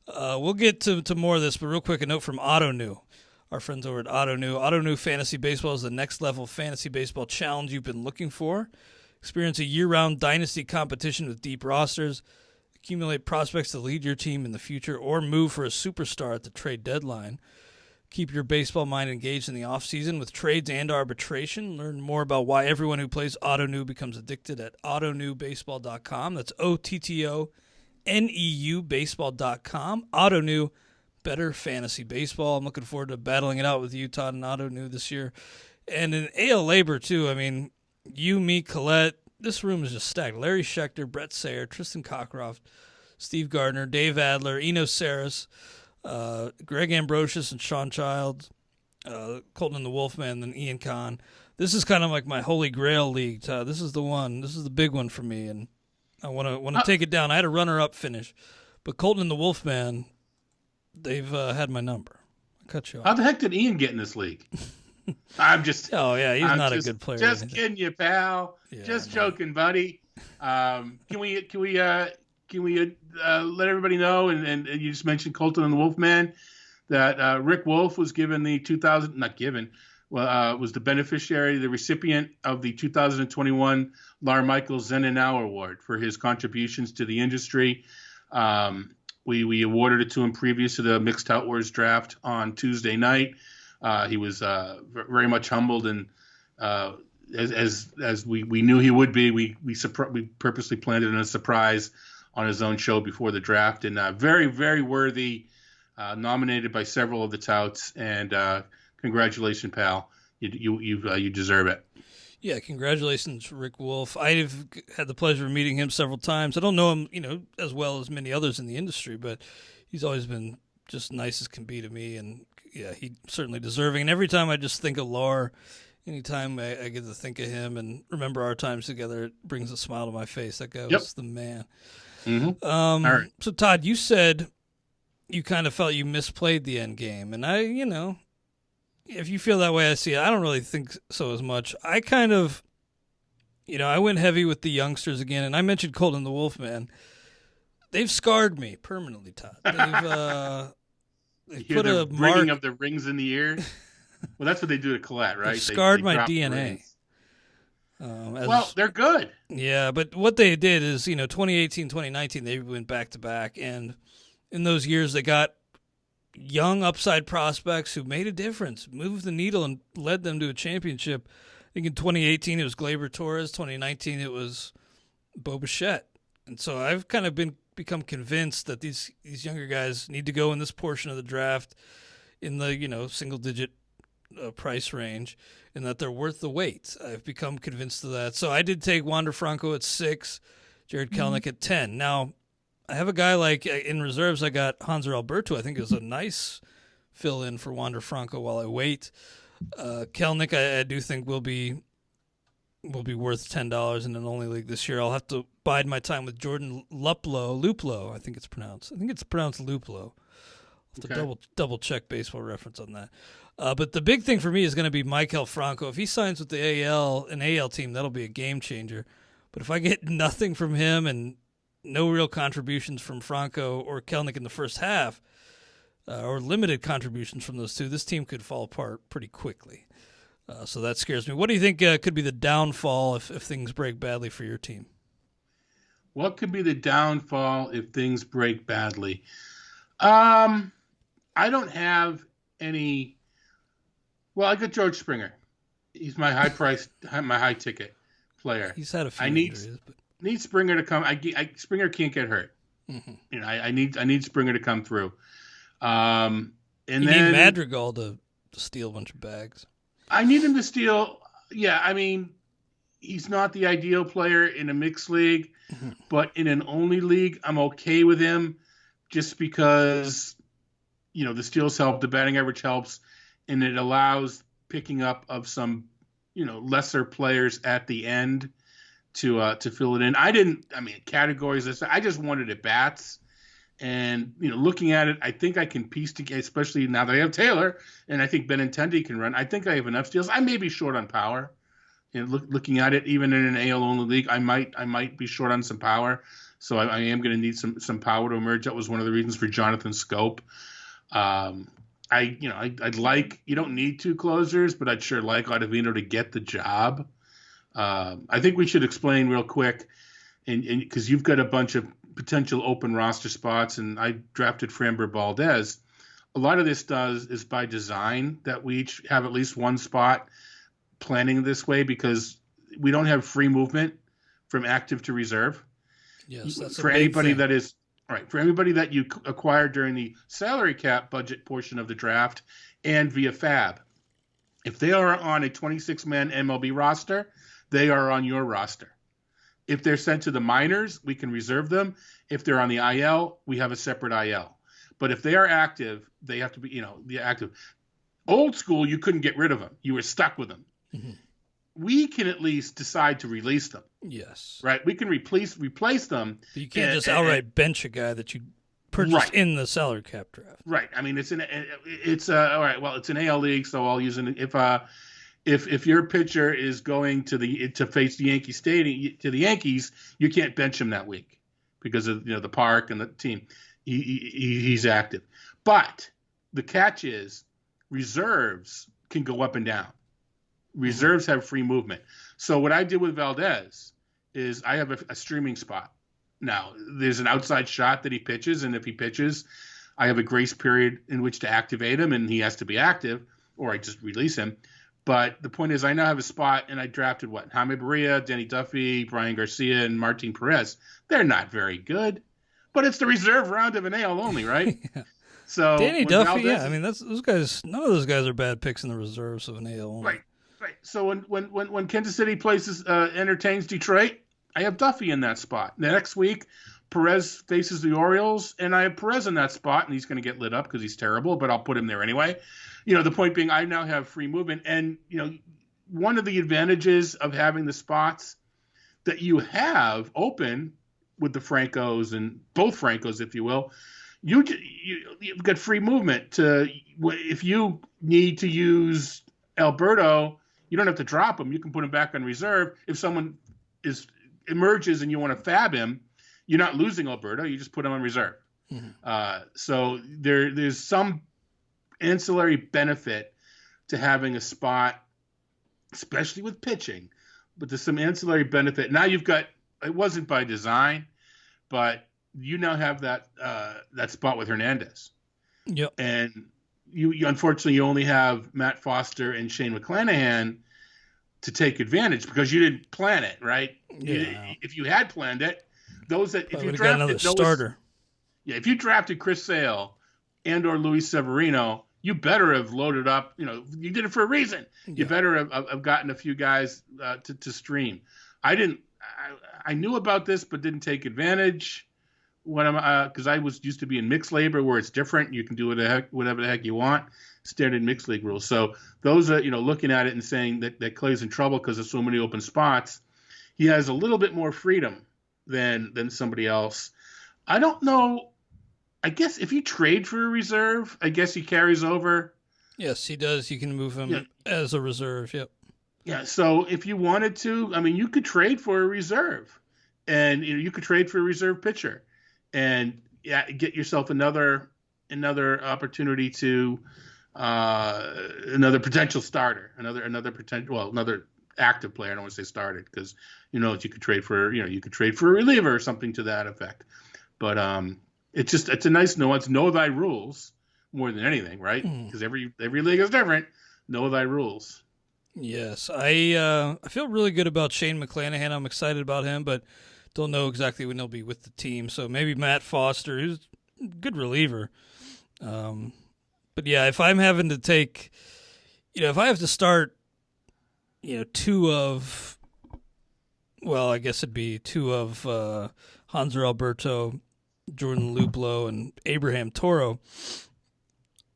We'll get to more of this, but real quick, a note from AutoNew. Our friends over at AutoNew. AutoNew Fantasy Baseball is the next level fantasy baseball challenge you've been looking for. Experience a year-round dynasty competition with deep rosters. Accumulate prospects to lead your team in the future or move for a superstar at the trade deadline. Keep your baseball mind engaged in the offseason with trades and arbitration. Learn more about why everyone who plays AutoNew becomes addicted at autonewbaseball.com. That's OTTONEU baseball.com. AutoNew, better fantasy baseball. I'm looking forward to battling it out with you, Todd, and AutoNew this year. And in AL LABR, too. I mean, you, me, Colette, this room is just stacked. Larry Schechter, Brett Sayre, Tristan Cockcroft, Steve Gardner, Dave Adler, Eno Saris, Greg Ambrosius and Sean Childs, Colton and the Wolfman, then Ian Kahn. This is kind of like my holy grail league, Todd. This is the one. This is the big one for me, and I want to take it down. I had a runner-up finish, but Colton and the Wolfman, they've had my number. I cut you off. How the heck did Ian get in this league? I'm just. Oh yeah, he's not a good player. Just kidding you, pal. Yeah, just joking, buddy. Can we let everybody know? And you just mentioned Colton and the Wolfman, that Rick Wolf was given the was the beneficiary, the recipient of the 2021 Lar Michael Zenenau Award for his contributions to the industry. We awarded it to him previous to the Mixed Outwards draft on Tuesday night. He was very much humbled, and as we knew he would be, we purposely planned it in a surprise on his own show before the draft, and very, very worthy, nominated by several of the touts, and congratulations, pal. You deserve it. Yeah, congratulations, Rick Wolf. I've had the pleasure of meeting him several times. I don't know him, as well as many others in the industry, but he's always been just nice as can be to me, and yeah, he's certainly deserving. And every time I just think of Lar, anytime I get to think of him and remember our times together, it brings a smile to my face. That guy was the man. Mm-hmm. All right. So, Todd, you said you kind of felt you misplayed the end game. And I, if you feel that way, I see it. I don't really think so as much. I kind of, I went heavy with the youngsters again. And I mentioned Colton the Wolfman. They've scarred me permanently, Todd. They've put a ringing mark of the rings in the ear. Well, that's what they do to Colette, right? They've scarred they my drop DNA. They're good. Yeah, but what they did is, 2018, 2019, they went back-to-back. And in those years, they got young upside prospects who made a difference, moved the needle, and led them to a championship. I think in 2018, it was Gleyber Torres. 2019, it was Bo Bichette. And so I've kind of become convinced that these younger guys need to go in this portion of the draft in the single-digit price range, and that they're worth the wait. I've become convinced of that. So I did take Wander Franco at 6, Jared Kelenic at 10. Now, I have a guy like in reserves. I got Hanser Alberto. I think it was a nice fill-in for Wander Franco while I wait. Kelenic, I do think will be worth $10 in an only league this year. I'll have to bide my time with Jordan Luplow. I think it's pronounced Luplow. I'll have to double check Baseball Reference on that. But the big thing for me is going to be Maikel Franco. If he signs with the an AL team, that'll be a game changer. But if I get nothing from him and no real contributions from Franco or Kelenic in the first half, or limited contributions from those two, this team could fall apart pretty quickly. So that scares me. What do you think could be the downfall if things break badly for your team? What could be the downfall if things break badly? I don't have any. Well, I got George Springer. He's my my high ticket player. He's had a few injuries, but need Springer to come. Springer can't get hurt. Mm-hmm. I need Springer to come through. And you need Madrigal to steal a bunch of bags. I need him to steal. Yeah, I mean, he's not the ideal player in a mixed league, but in an only league, I'm okay with him just because, the steals help, the batting average helps, and it allows picking up of some, lesser players at the end to fill it in. Categories. I just wanted at bats. And, looking at it, I think I can piece together, especially now that I have Taylor, and I think Benintendi can run. I think I have enough steals. I may be short on power. Looking at it, even in an AL-only league, I might be short on some power. So I am going to need some power to emerge. That was one of the reasons for Jonathan Scope. I'd like, you don't need two closers, but I'd sure like Ottavino to get the job. I think we should explain real quick, and because you've got a bunch of potential open roster spots, and I drafted Framber Valdez. A lot of this is by design that we each have at least one spot planning this way because we don't have free movement from active to reserve. Yes, that's for anybody that is right. For everybody that you acquired during the salary cap budget portion of the draft and via FAB, if they are on a 26-man MLB roster, they are on your roster. If they're sent to the minors, we can reserve them. If they're on the IL, we have a separate IL. But if they are active, they have to be, active. Old school, you couldn't get rid of them. You were stuck with them. Mm-hmm. We can at least decide to release them. Yes. Right? We can replace them. But you can't just outright bench a guy that you purchased in the salary cap draft. Right. I mean, it's all right. Well, it's an AL league, so I'll use it if your pitcher is going to face the Yankee Stadium to the Yankees, you can't bench him that week because of the park and the team. He's active, but the catch is reserves can go up and down. Reserves have free movement. So what I did with Valdez is I have a streaming spot. Now there's an outside shot that he pitches, and if he pitches, I have a grace period in which to activate him, and he has to be active, or I just release him. But the point is, I now have a spot, and I drafted Jaime Barria, Danny Duffy, Brian Garcia, and Martin Perez. They're not very good, but it's the reserve round of an AL only, right? Yeah. So Danny Duffy, those guys. None of those guys are bad picks in the reserves of an AL only. Right. So when Kansas City entertains Detroit, I have Duffy in that spot. The next week, Perez faces the Orioles, and I have Perez in that spot, and he's going to get lit up because he's terrible, but I'll put him there anyway. The point being, I now have free movement. And, one of the advantages of having the spots that you have open with the Francos and both Francos, if you will, you've got free movement if you need to use Alberto, you don't have to drop him. You can put him back on reserve. If someone emerges and you want to fab him, you're not losing Alberto. You just put him on reserve. Mm-hmm. So there's some ancillary benefit to having a spot, especially with pitching, but there's some ancillary benefit. Now it wasn't by design, but you now have that spot with Hernandez. Yep. And you unfortunately you only have Matt Foster and Shane McClanahan to take advantage because you didn't plan it, right? Yeah. If you had planned it, if you drafted another starter. If you drafted Chris Sale and or Luis Severino, you better have loaded up. You did it for a reason. Yeah. You better have gotten a few guys to stream. I didn't. I knew about this, but didn't take advantage. Because I was used to be in mixed labor where it's different. You can do whatever the heck you want. Standard mixed league rules. So those are looking at it and saying that Clay's in trouble because there's so many open spots. He has a little bit more freedom than somebody else. I don't know. I guess if you trade for a reserve, I guess he carries over. Yes, he does. You can move him as a reserve. Yep. Yeah. So if you wanted to, you could trade for a reserve, and you could trade for a reserve pitcher, and get yourself another another opportunity to another potential starter, another active player. I don't want to say started because you could trade for a reliever or something to that effect. But it's a nice nuance. Know thy rules more than anything, right? Because every league is different. Know thy rules. Yes, I feel really good about Shane McClanahan. I'm excited about him, but don't know exactly when he'll be with the team. So maybe Matt Foster, who's a good reliever. But yeah, if I'm having to take, if I have to start, two of Hanser Alberto, Jordan Luplow, and Abraham Toro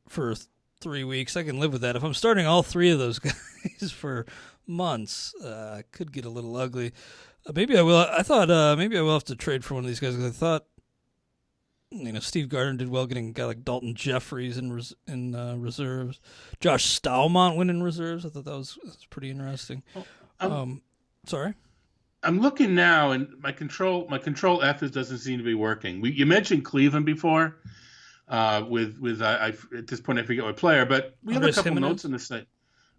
for 3 weeks, I can live with that. If I'm starting all three of those guys for months, could get a little ugly. Maybe I will. I thought maybe I will have to trade for one of these guys because I thought, Steve Gardner did well getting a guy like Dalton Jeffries in reserves. Josh Staumont went in reserves. I thought that was pretty interesting. Sorry. I'm looking now, and my control F doesn't seem to be working. You mentioned Cleveland before. With at this point I forget what player, but we have a couple notes in the site.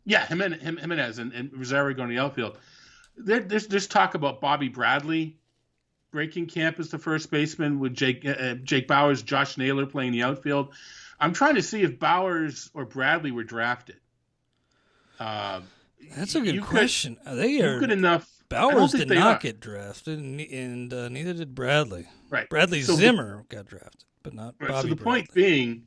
Yeah, Jimenez and Rosario going to the outfield. There's talk about Bobby Bradley breaking camp as the first baseman with Jake Bauers, Josh Naylor playing the outfield. I'm trying to see if Bauers or Bradley were drafted. That's a good question. They are good enough. Bauers did not get drafted, and neither did Bradley. Right. Bradley Zimmer got drafted, but not Bobby So the Bradley. point being,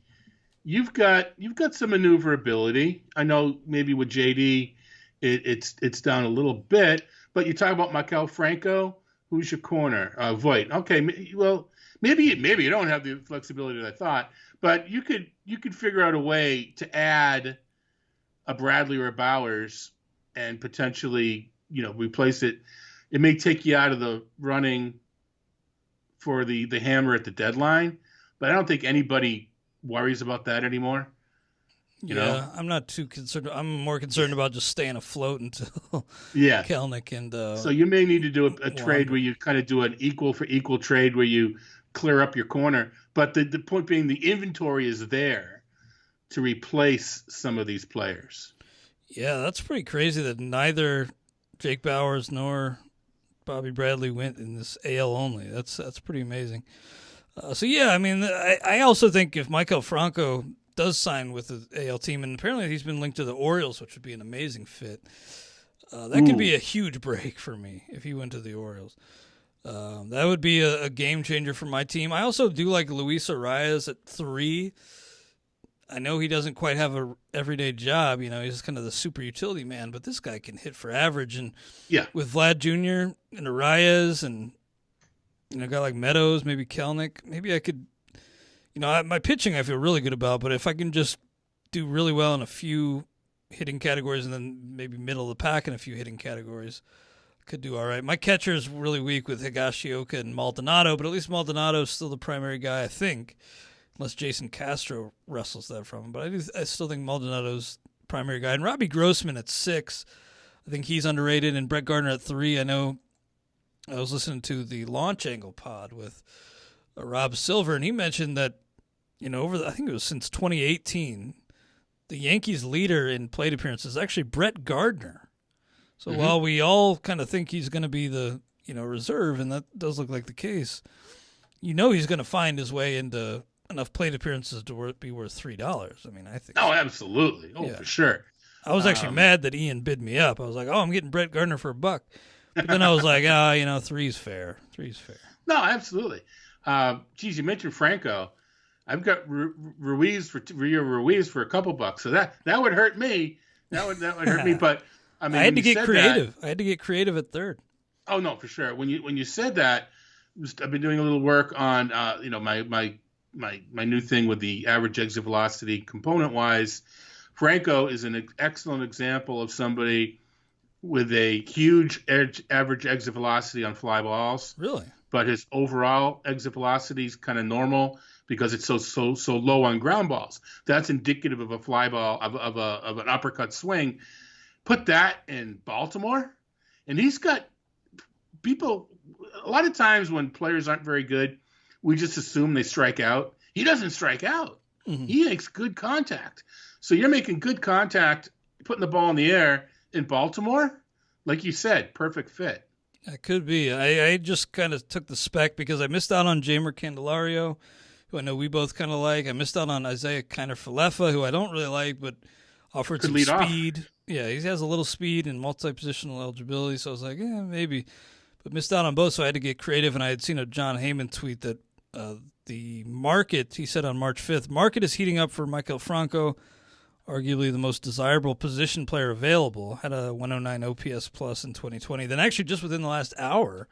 you've got some maneuverability. I know maybe with JD, it's down a little bit, but you talk about Maikel Franco. Who's your corner? Voit. Okay, well, maybe you don't have the flexibility that I thought, but you could figure out a way to add a Bradley or a Bauers and potentially, replace it. It may take you out of the running for the hammer at the deadline, but I don't think anybody worries about that anymore. You know? I'm not too concerned. I'm more concerned about just staying afloat until Kelnick and so you may need to do a trade where you kind of do an equal for equal trade where you clear up your corner. But the point being, the inventory is there to replace some of these players. Yeah, that's pretty crazy that neither Jake Bauers nor Bobby Bradley went in this AL only. That's pretty amazing. I also think if Maikel Franco does sign with the AL team, and apparently he's been linked to the Orioles, which would be an amazing fit. That could be a huge break for me if he went to the Orioles. That would be a game changer for my team. I also do like Luis Arias at 3. I know he doesn't quite have a everyday job. He's kind of the super utility man, but this guy can hit for average. And with Vlad Jr. and Arias and a guy like Meadows, maybe Kelnick, maybe I could. My pitching I feel really good about, but if I can just do really well in a few hitting categories and then maybe middle of the pack in a few hitting categories, I could do all right. My catcher is really weak with Higashioka and Maldonado, but at least Maldonado is still the primary guy, I think, unless Jason Castro wrestles that from him. But I still think Maldonado's primary guy. And Robbie Grossman at 6, I think he's underrated, and Brett Gardner at 3. I know I was listening to the Launch Angle pod with Rob Silver, and he mentioned that, I think it was since 2018, the Yankees' leader in plate appearances is actually Brett Gardner. So while we all kind of think he's going to be the, reserve, and that does look like the case, he's going to find his way into enough plate appearances to be worth $3. I mean, I think. Oh, absolutely. Oh, yeah. For sure. I was actually mad that Ian bid me up. I was like, I'm getting Brett Gardner for $1. But then I was like, 3's fair. 3's fair. No, absolutely. You mentioned Franco. I've got Ruiz for a couple bucks, so that would hurt me. That would hurt me. But I mean, I had to get creative. I had to get creative at 3rd. Oh no, for sure. When you said that, I've been doing a little work on my new thing with the average exit velocity component wise. Franco is an excellent example of somebody with a huge average exit velocity on fly balls. Really? But his overall exit velocity is kind of normal because it's so low on ground balls. That's indicative of a fly ball, of an uppercut swing. Put that in Baltimore, and he's got people. A lot of times when players aren't very good, we just assume they strike out. He doesn't strike out. Mm-hmm. He makes good contact. So you're making good contact, putting the ball in the air in Baltimore. Like you said, perfect fit. That could be. I just kind of took the spec because I missed out on Jamer Candelario, who I know we both kind of like. I missed out on Isaiah Kiner-Falefa, who I don't really like, but offered Could some lead off. speed. Yeah, he has a little speed and multi-positional eligibility, so I was like, maybe. But missed out on both, so I had to get creative, and I had seen a John Heyman tweet that the market, he said on March 5th, market is heating up for Michael Franco, arguably the most desirable position player available, had a 109 OPS plus in 2020. Then actually just within the last hour,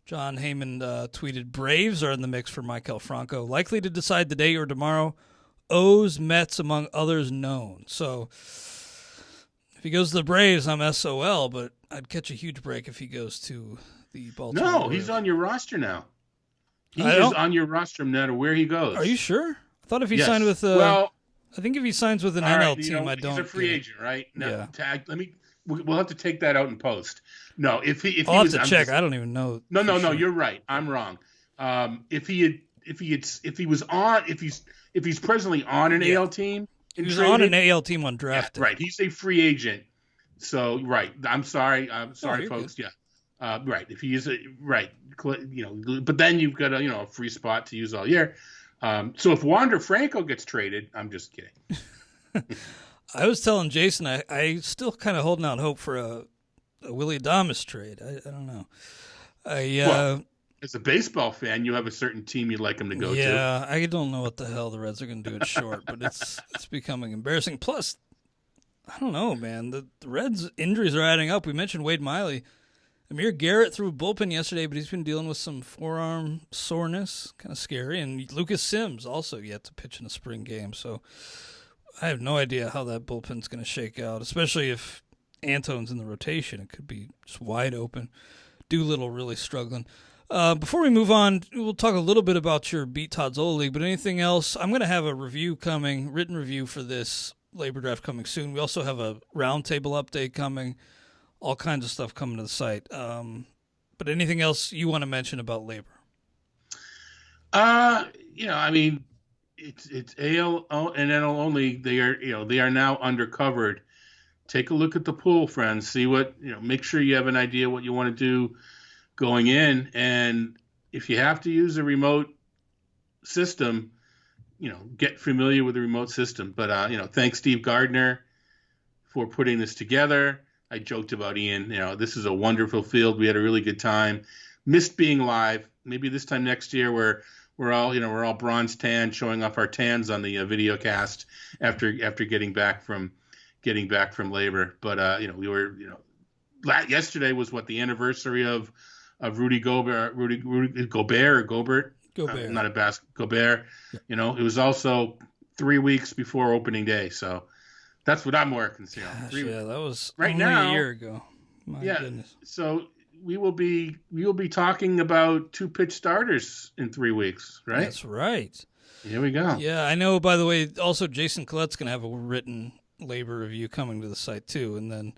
John Heyman tweeted, Braves are in the mix for Michael Franco, likely to decide today or tomorrow. O's, Mets, among others known. So if he goes to the Braves, I'm SOL, but I'd catch a huge break if he goes to the Baltimore No, Braves. he's on your roster now. He is on your roster no matter where he goes. Are you sure? I thought if he Yes. signed with I think if he signs with an NL team, I don't. He's a free agent, right? No, Yeah. tag. We'll have to take that out in post. No, if he I'll was, have to check. I don't even know. No, sure. you're right. I'm wrong. If he's presently on an AL team, he was on an AL team on draft day. right? He's a free agent. So right. I'm sorry, folks. Good. Yeah. Right. If he is right, but then you've got a free spot to use all year. So if Wander Franco gets traded, I'm just kidding. I was telling Jason I still kind of holding out hope for a Willie Adames trade. I don't know. As a baseball fan, you have a certain team you'd like him to go to. Yeah, I don't know what the hell the Reds are going to do at short, but it's becoming embarrassing. Plus, I don't know, man. The Reds' injuries are adding up. We mentioned Wade Miley. Amir Garrett threw a bullpen yesterday, but he's been dealing with some forearm soreness. Kind of scary. And Lucas Sims also yet to pitch in a spring game. So I have no idea how that bullpen's going to shake out, especially if Antone's in the rotation. It could be just wide open. Doolittle really struggling. Before we move on, we'll talk a little bit about your Beat Todd Zola League, but anything else? I'm going to have a review coming, written review for this labor draft coming soon. We also have a roundtable update coming. All kinds of stuff coming to the site. But anything else you want to mention about labor? It's AL and NL only. They are now undercovered. Take a look at the pool, friends. See what, make sure you have an idea what you want to do going in. And if you have to use a remote system, get familiar with the remote system. But, thanks Steve Gardner for putting this together. I joked about Ian. This is a wonderful field. We had a really good time. Missed being live. Maybe this time next year we're all bronze tan, showing off our tans on the video cast after getting back from labor. But we were yesterday was the anniversary of Rudy Gobert. Gobert. Not a Gobert. Yeah. It was also 3 weeks before opening day. So. That's what I'm working on. Yeah, that was right only now, a year ago. My goodness. So we will be talking about 2-pitch starters in 3 weeks, right? That's right. Here we go. Yeah, I know. By the way, also Jason Collette's going to have a written labor review coming to the site too, and then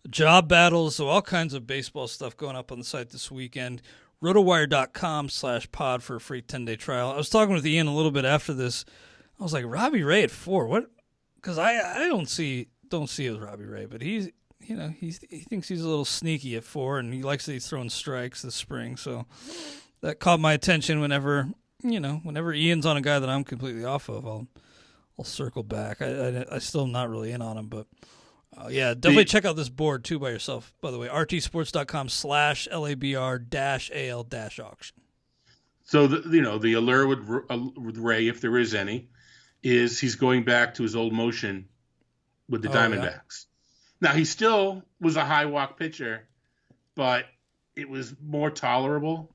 job battles. So all kinds of baseball stuff going up on the site this weekend. Rotowire.com/pod for a free 10-day trial. I was talking with Ian a little bit after this. I was like, Robbie Ray at 4. What? Because I don't see it with Robbie Ray, but he thinks he's a little sneaky at 4, and he likes that he's throwing strikes this spring. So that caught my attention. Whenever Ian's on a guy that I'm completely off of, I'll circle back. I still am not really in on him, but definitely check out this board too by yourself. By the way, rtsports.com/LABR-AL-auction. So the allure with Ray, if there is any, is he's going back to his old motion with the Diamondbacks. Yeah. Now, he still was a high walk pitcher, but it was more tolerable.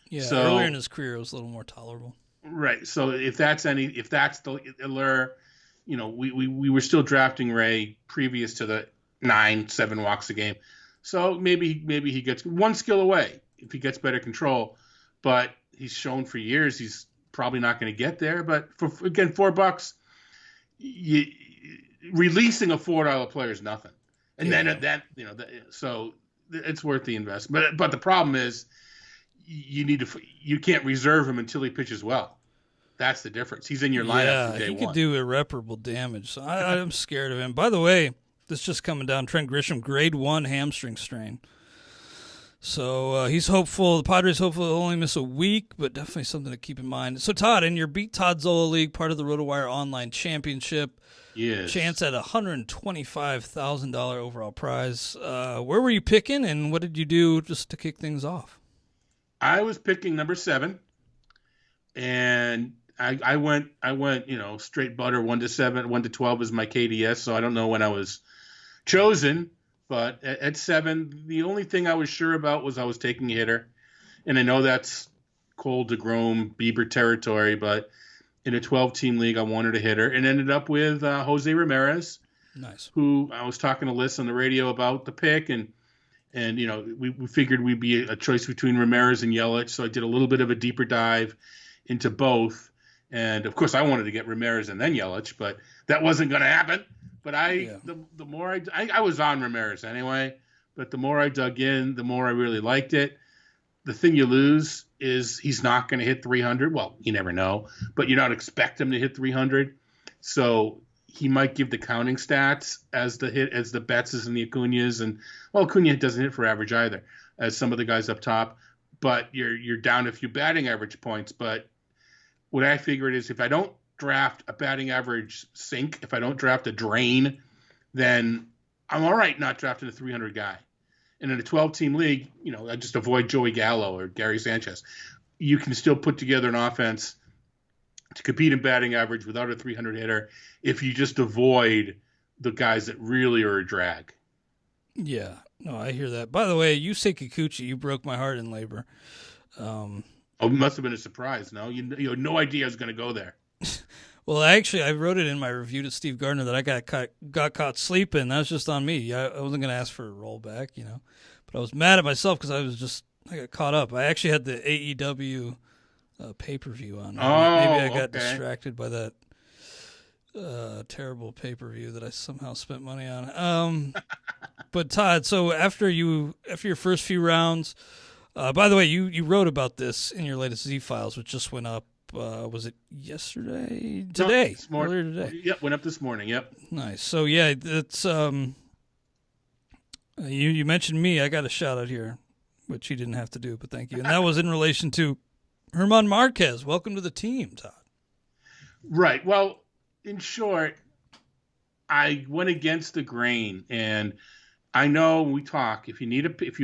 Yeah, so, earlier in his career, it was a little more tolerable. Right. So if that's the allure, we were still drafting Ray previous to the 9-7 walks a game. So maybe he gets one skill away if he gets better control, but he's shown for years he's probably not going to get there, but for again $4, releasing a $4 player is nothing, and then so it's worth the investment. But the problem is you can't reserve him until he pitches well. That's the difference. He's in your lineup from day he one. could do irreparable damage. So I'm scared of him. By the way, this just coming down. Trent Grisham, grade 1 hamstring strain. So he's hopeful. The Padres hopeful he'll only miss a week, but definitely something to keep in mind. So Todd, in your Beat Todd Zola League, part of the RotoWire Online Championship, yes, chance at $125,000 overall prize. Where were you picking, and what did you do just to kick things off? I was picking number 7, and I went straight butter 1 to 7, 1 to 12 is my KDS. So I don't know when I was chosen. But at 7, the only thing I was sure about was I was taking a hitter. And I know that's Cole, DeGrom, Bieber territory, but in a 12-team league, I wanted a hitter and ended up with Jose Ramirez. Nice. Who I was talking to Liz on the radio about the pick. And we figured we'd be a choice between Ramirez and Yelich. So I did a little bit of a deeper dive into both. And, of course, I wanted to get Ramirez and then Yelich, but that wasn't going to happen. But the more I was on Ramirez anyway, but the more I dug in, the more I really liked it. The thing you lose is he's not going to hit 300. Well, you never know, but you don't expect him to hit 300. So he might give the counting stats as the Betzes and the Acuñas, and Acuna doesn't hit for average either, as some of the guys up top. But you're down a few batting average points. But what I figured is if I don't draft a batting average sink, if I don't draft a drain, then I'm all right not drafting a 300 guy. And in a 12-team league, I just avoid Joey Gallo or Gary Sanchez. You can still put together an offense to compete in batting average without a 300 hitter if you just avoid the guys that really are a drag. Yeah, no, I hear that. By the way, you say Kikuchi, you broke my heart in labor. It must have been a surprise, no? You had no idea I was going to go there. Well, actually, I wrote it in my review to Steve Gardner that I got caught sleeping. That was just on me. I wasn't going to ask for a rollback, but I was mad at myself because I got caught up. I actually had the AEW pay-per-view on. Maybe I got distracted by that terrible pay-per-view that I somehow spent money on. But Todd, so after your first few rounds, by the way, you wrote about this in your latest Z Files, which just went up. Was it yesterday? Today? No, earlier today. Yep, went up this morning. Yep. Nice. So yeah, it's you mentioned me. I got a shout out here, which you didn't have to do, but thank you. And that was in relation to Herman Marquez. Welcome to the team, Todd. Right. Well, in short, I went against the grain, and I know we talk. You need a pitcher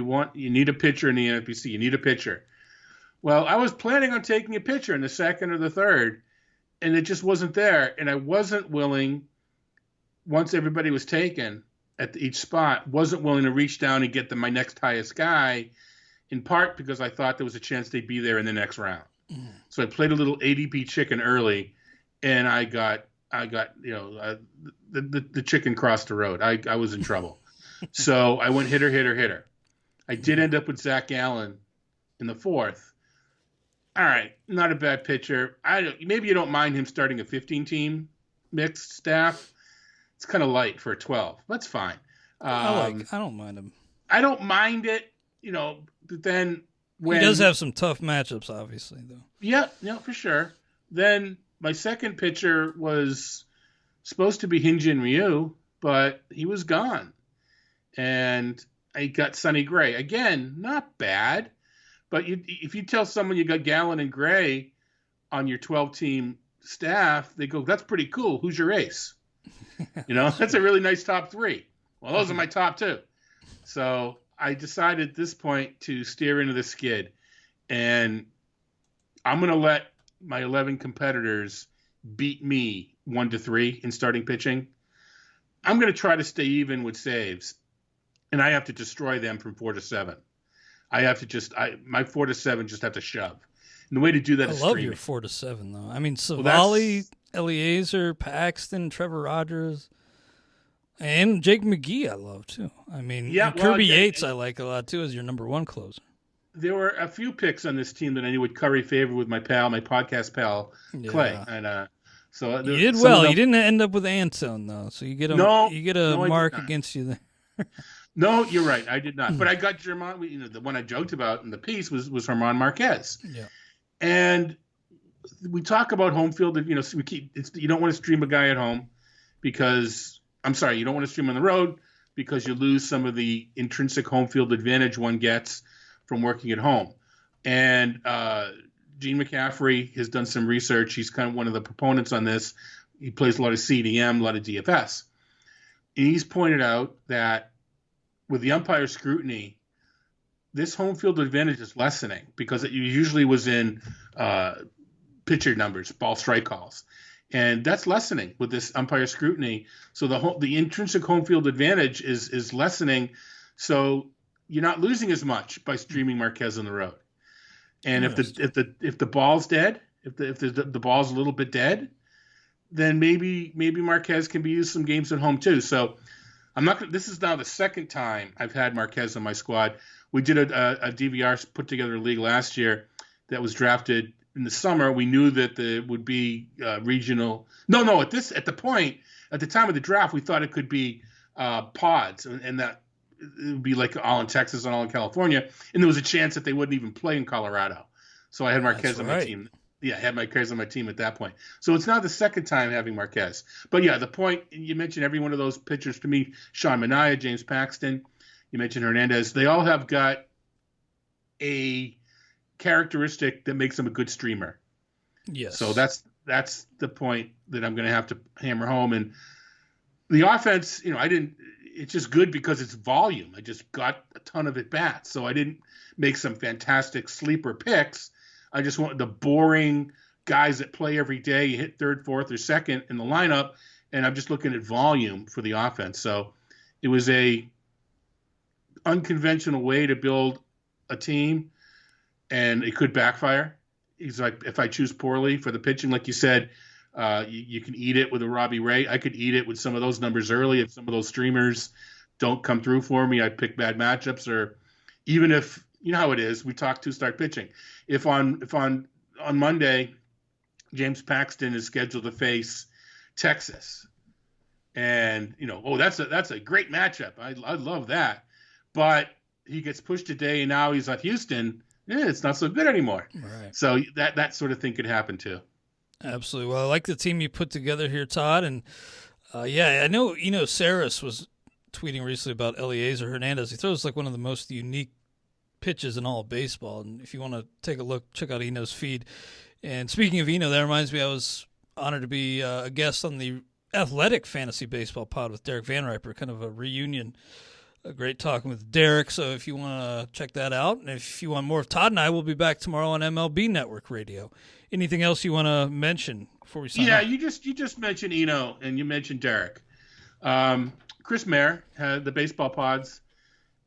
in the NFBC. You need a pitcher. Well, I was planning on taking a pitcher in the second or the third, and it just wasn't there. And I wasn't willing, once everybody was taken at each spot, wasn't willing to reach down and get my next highest guy, in part because I thought there was a chance they'd be there in the next round. Mm. So I played a little ADP chicken early, and I got the chicken crossed the road. I was in trouble. So I went hitter. I did end up with Zach Gallen in the fourth. All right, not a bad pitcher. Maybe you don't mind him starting a 15-team mixed staff. It's kind of light for a 12. That's fine. I don't mind him. I don't mind it, but then when he does have some tough matchups, obviously, though. Yeah, for sure. Then my second pitcher was supposed to be Hyun-Jin Ryu, but he was gone. And I got Sonny Gray. Again, not bad. But if you tell someone you got Gallen and Gray on your 12-team staff, they go, that's pretty cool. Who's your ace? That's a really nice top three. Well, those are my top two. So I decided at this point to steer into the skid. And I'm going to let my 11 competitors beat me 1-3 in starting pitching. I'm going to try to stay even with saves. And I have to destroy them from 4 to 7. I have to my 4 to 7 just have to shove. And the way to do that is I love streaming. your 4 to 7 though. I mean, Savali, Eliezer, Paxton, Trevor Rogers, and Jake McGee I love too. I mean, Kirby Yates I like a lot too as your number 1 closer. There were a few picks on this team that I knew would curry favor with my podcast pal, Clay. And so you did well. You didn't end up with Antone though, so you get a mark against you there. No, you're right. I did not. But I got German. The one I joked about in the piece was Herman Marquez. Yeah. And we talk about home field. You know, so you don't want to stream a guy at home because you don't want to stream on the road because you lose some of the intrinsic home field advantage one gets from working at home. And Gene McCaffrey has done some research. He's kind of one of the proponents on this. He plays a lot of CDM, a lot of DFS. And he's pointed out that with the umpire scrutiny, this home field advantage is lessening because it usually was in pitcher numbers, ball strike calls. And that's lessening with this umpire scrutiny. So the intrinsic home field advantage is lessening. So you're not losing as much by streaming Marquez on the road. And if the ball's dead, if the ball's a little bit dead, then maybe Marquez can be used some games at home too. So this is now the second time I've had Marquez on my squad. We did a DVR put together league last year that was drafted in the summer. We knew that there would be regional. No, at the time of the draft, we thought it could be pods, and that it would be like all in Texas and all in California, and there was a chance that they wouldn't even play in Colorado. So I had Marquez on my team. Yeah, I had Marquez on my team at that point. So it's now the second time having Marquez. But yeah, the point, you mentioned every one of those pitchers to me, Sean Manaea, James Paxton, you mentioned Hernandez. They all have got a characteristic that makes them a good streamer. Yes. So that's the point that I'm going to have to hammer home. And the offense, it's just good because it's volume. I just got a ton of at-bats. So I didn't make some fantastic sleeper picks. I just want the boring guys that play every day. You hit third, fourth, or second in the lineup, and I'm just looking at volume for the offense. So it was a unconventional way to build a team, and it could backfire. He's like, if I choose poorly for the pitching, like you said, you can eat it with a Robbie Ray. I could eat it with some of those numbers early. If some of those streamers don't come through for me, I'd pick bad matchups, or even if, you know how it is, we talk two-start pitching. If on Monday, James Paxton is scheduled to face Texas, and that's a great matchup. I love that, but he gets pushed today, and now he's at Houston. It's not so good anymore. Right. So that sort of thing could happen too. Absolutely. Well, I like the team you put together here, Todd, and I know Saris was tweeting recently about Eliezer Hernandez. He throws like one of the most unique pitches in all of baseball, and if you want to take a look, check out Eno's feed. And speaking of Eno, that reminds me, I was honored to be a guest on the Athletic Fantasy Baseball pod with Derek Van Riper, kind of a reunion. A great talking with Derek, so if you want to check that out, and if you want more of Todd and I, we'll be back tomorrow on MLB Network Radio. Anything else you want to mention before we sign off? You just mentioned Eno, and you mentioned Derek. Chris Mayer, the baseball pods,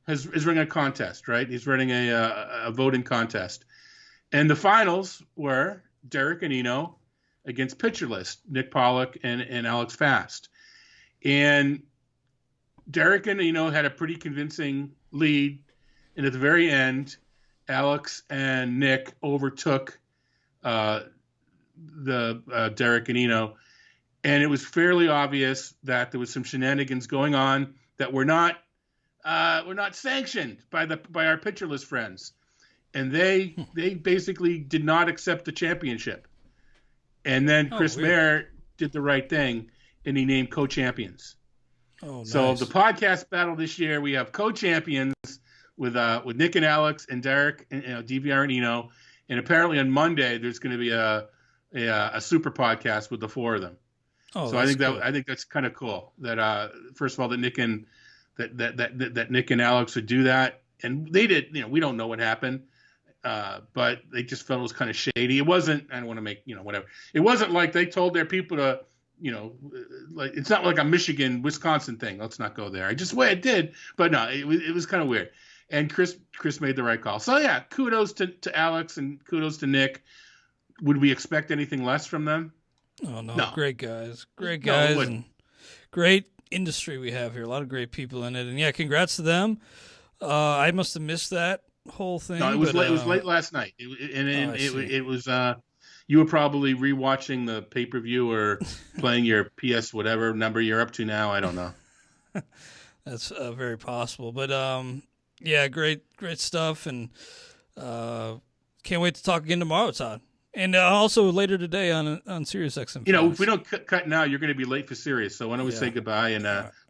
is running a contest, right? He's running a voting contest. And the finals were Derek and Eno against Pitcher List, Nick Pollock and Alex Fast. And Derek and Eno had a pretty convincing lead. And at the very end, Alex and Nick overtook Derek and Eno. And it was fairly obvious that there was some shenanigans going on that were not sanctioned by our Pitcher List friends, and they basically did not accept the championship. And then Chris Mayer did the right thing, and he named co-champions. Oh, nice. So the podcast battle this year, we have co-champions with Nick and Alex and Derek and DVR and Eno, and apparently on Monday there's going to be a super podcast with the four of them. Oh, so I think that's kind of cool that first of all that Nick and that Nick and Alex would do that, and they did. We don't know what happened, but they just felt it was kind of shady. It wasn't. I don't want to make whatever. It wasn't like they told their people to like it's not like a Michigan Wisconsin thing. Let's not go there. It did, but no, it was kind of weird. And Chris made the right call. So yeah, kudos to Alex and kudos to Nick. Would we expect anything less from them? Oh no. Great guys, and great industry we have here. A lot of great people in it, and yeah, congrats to them. I must have missed that whole thing. No, it was late. It was late last night, it was. You were probably rewatching the pay-per-view or playing your PS whatever number you're up to now. I don't know. That's very possible, but yeah, great stuff, and can't wait to talk again tomorrow, Todd. And also later today on Sirius XM. You know, if we don't cut now, you're going to be late for Sirius. So why don't we say goodbye, and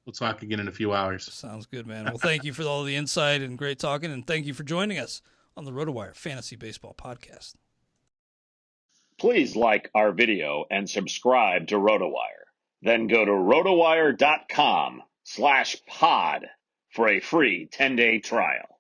we'll talk again in a few hours. Sounds good, man. Well, thank you for all the insight and great talking, and thank you for joining us on the RotoWire Fantasy Baseball Podcast. Please like our video and subscribe to RotoWire. Then go to rotowire.com/pod for a free 10-day trial.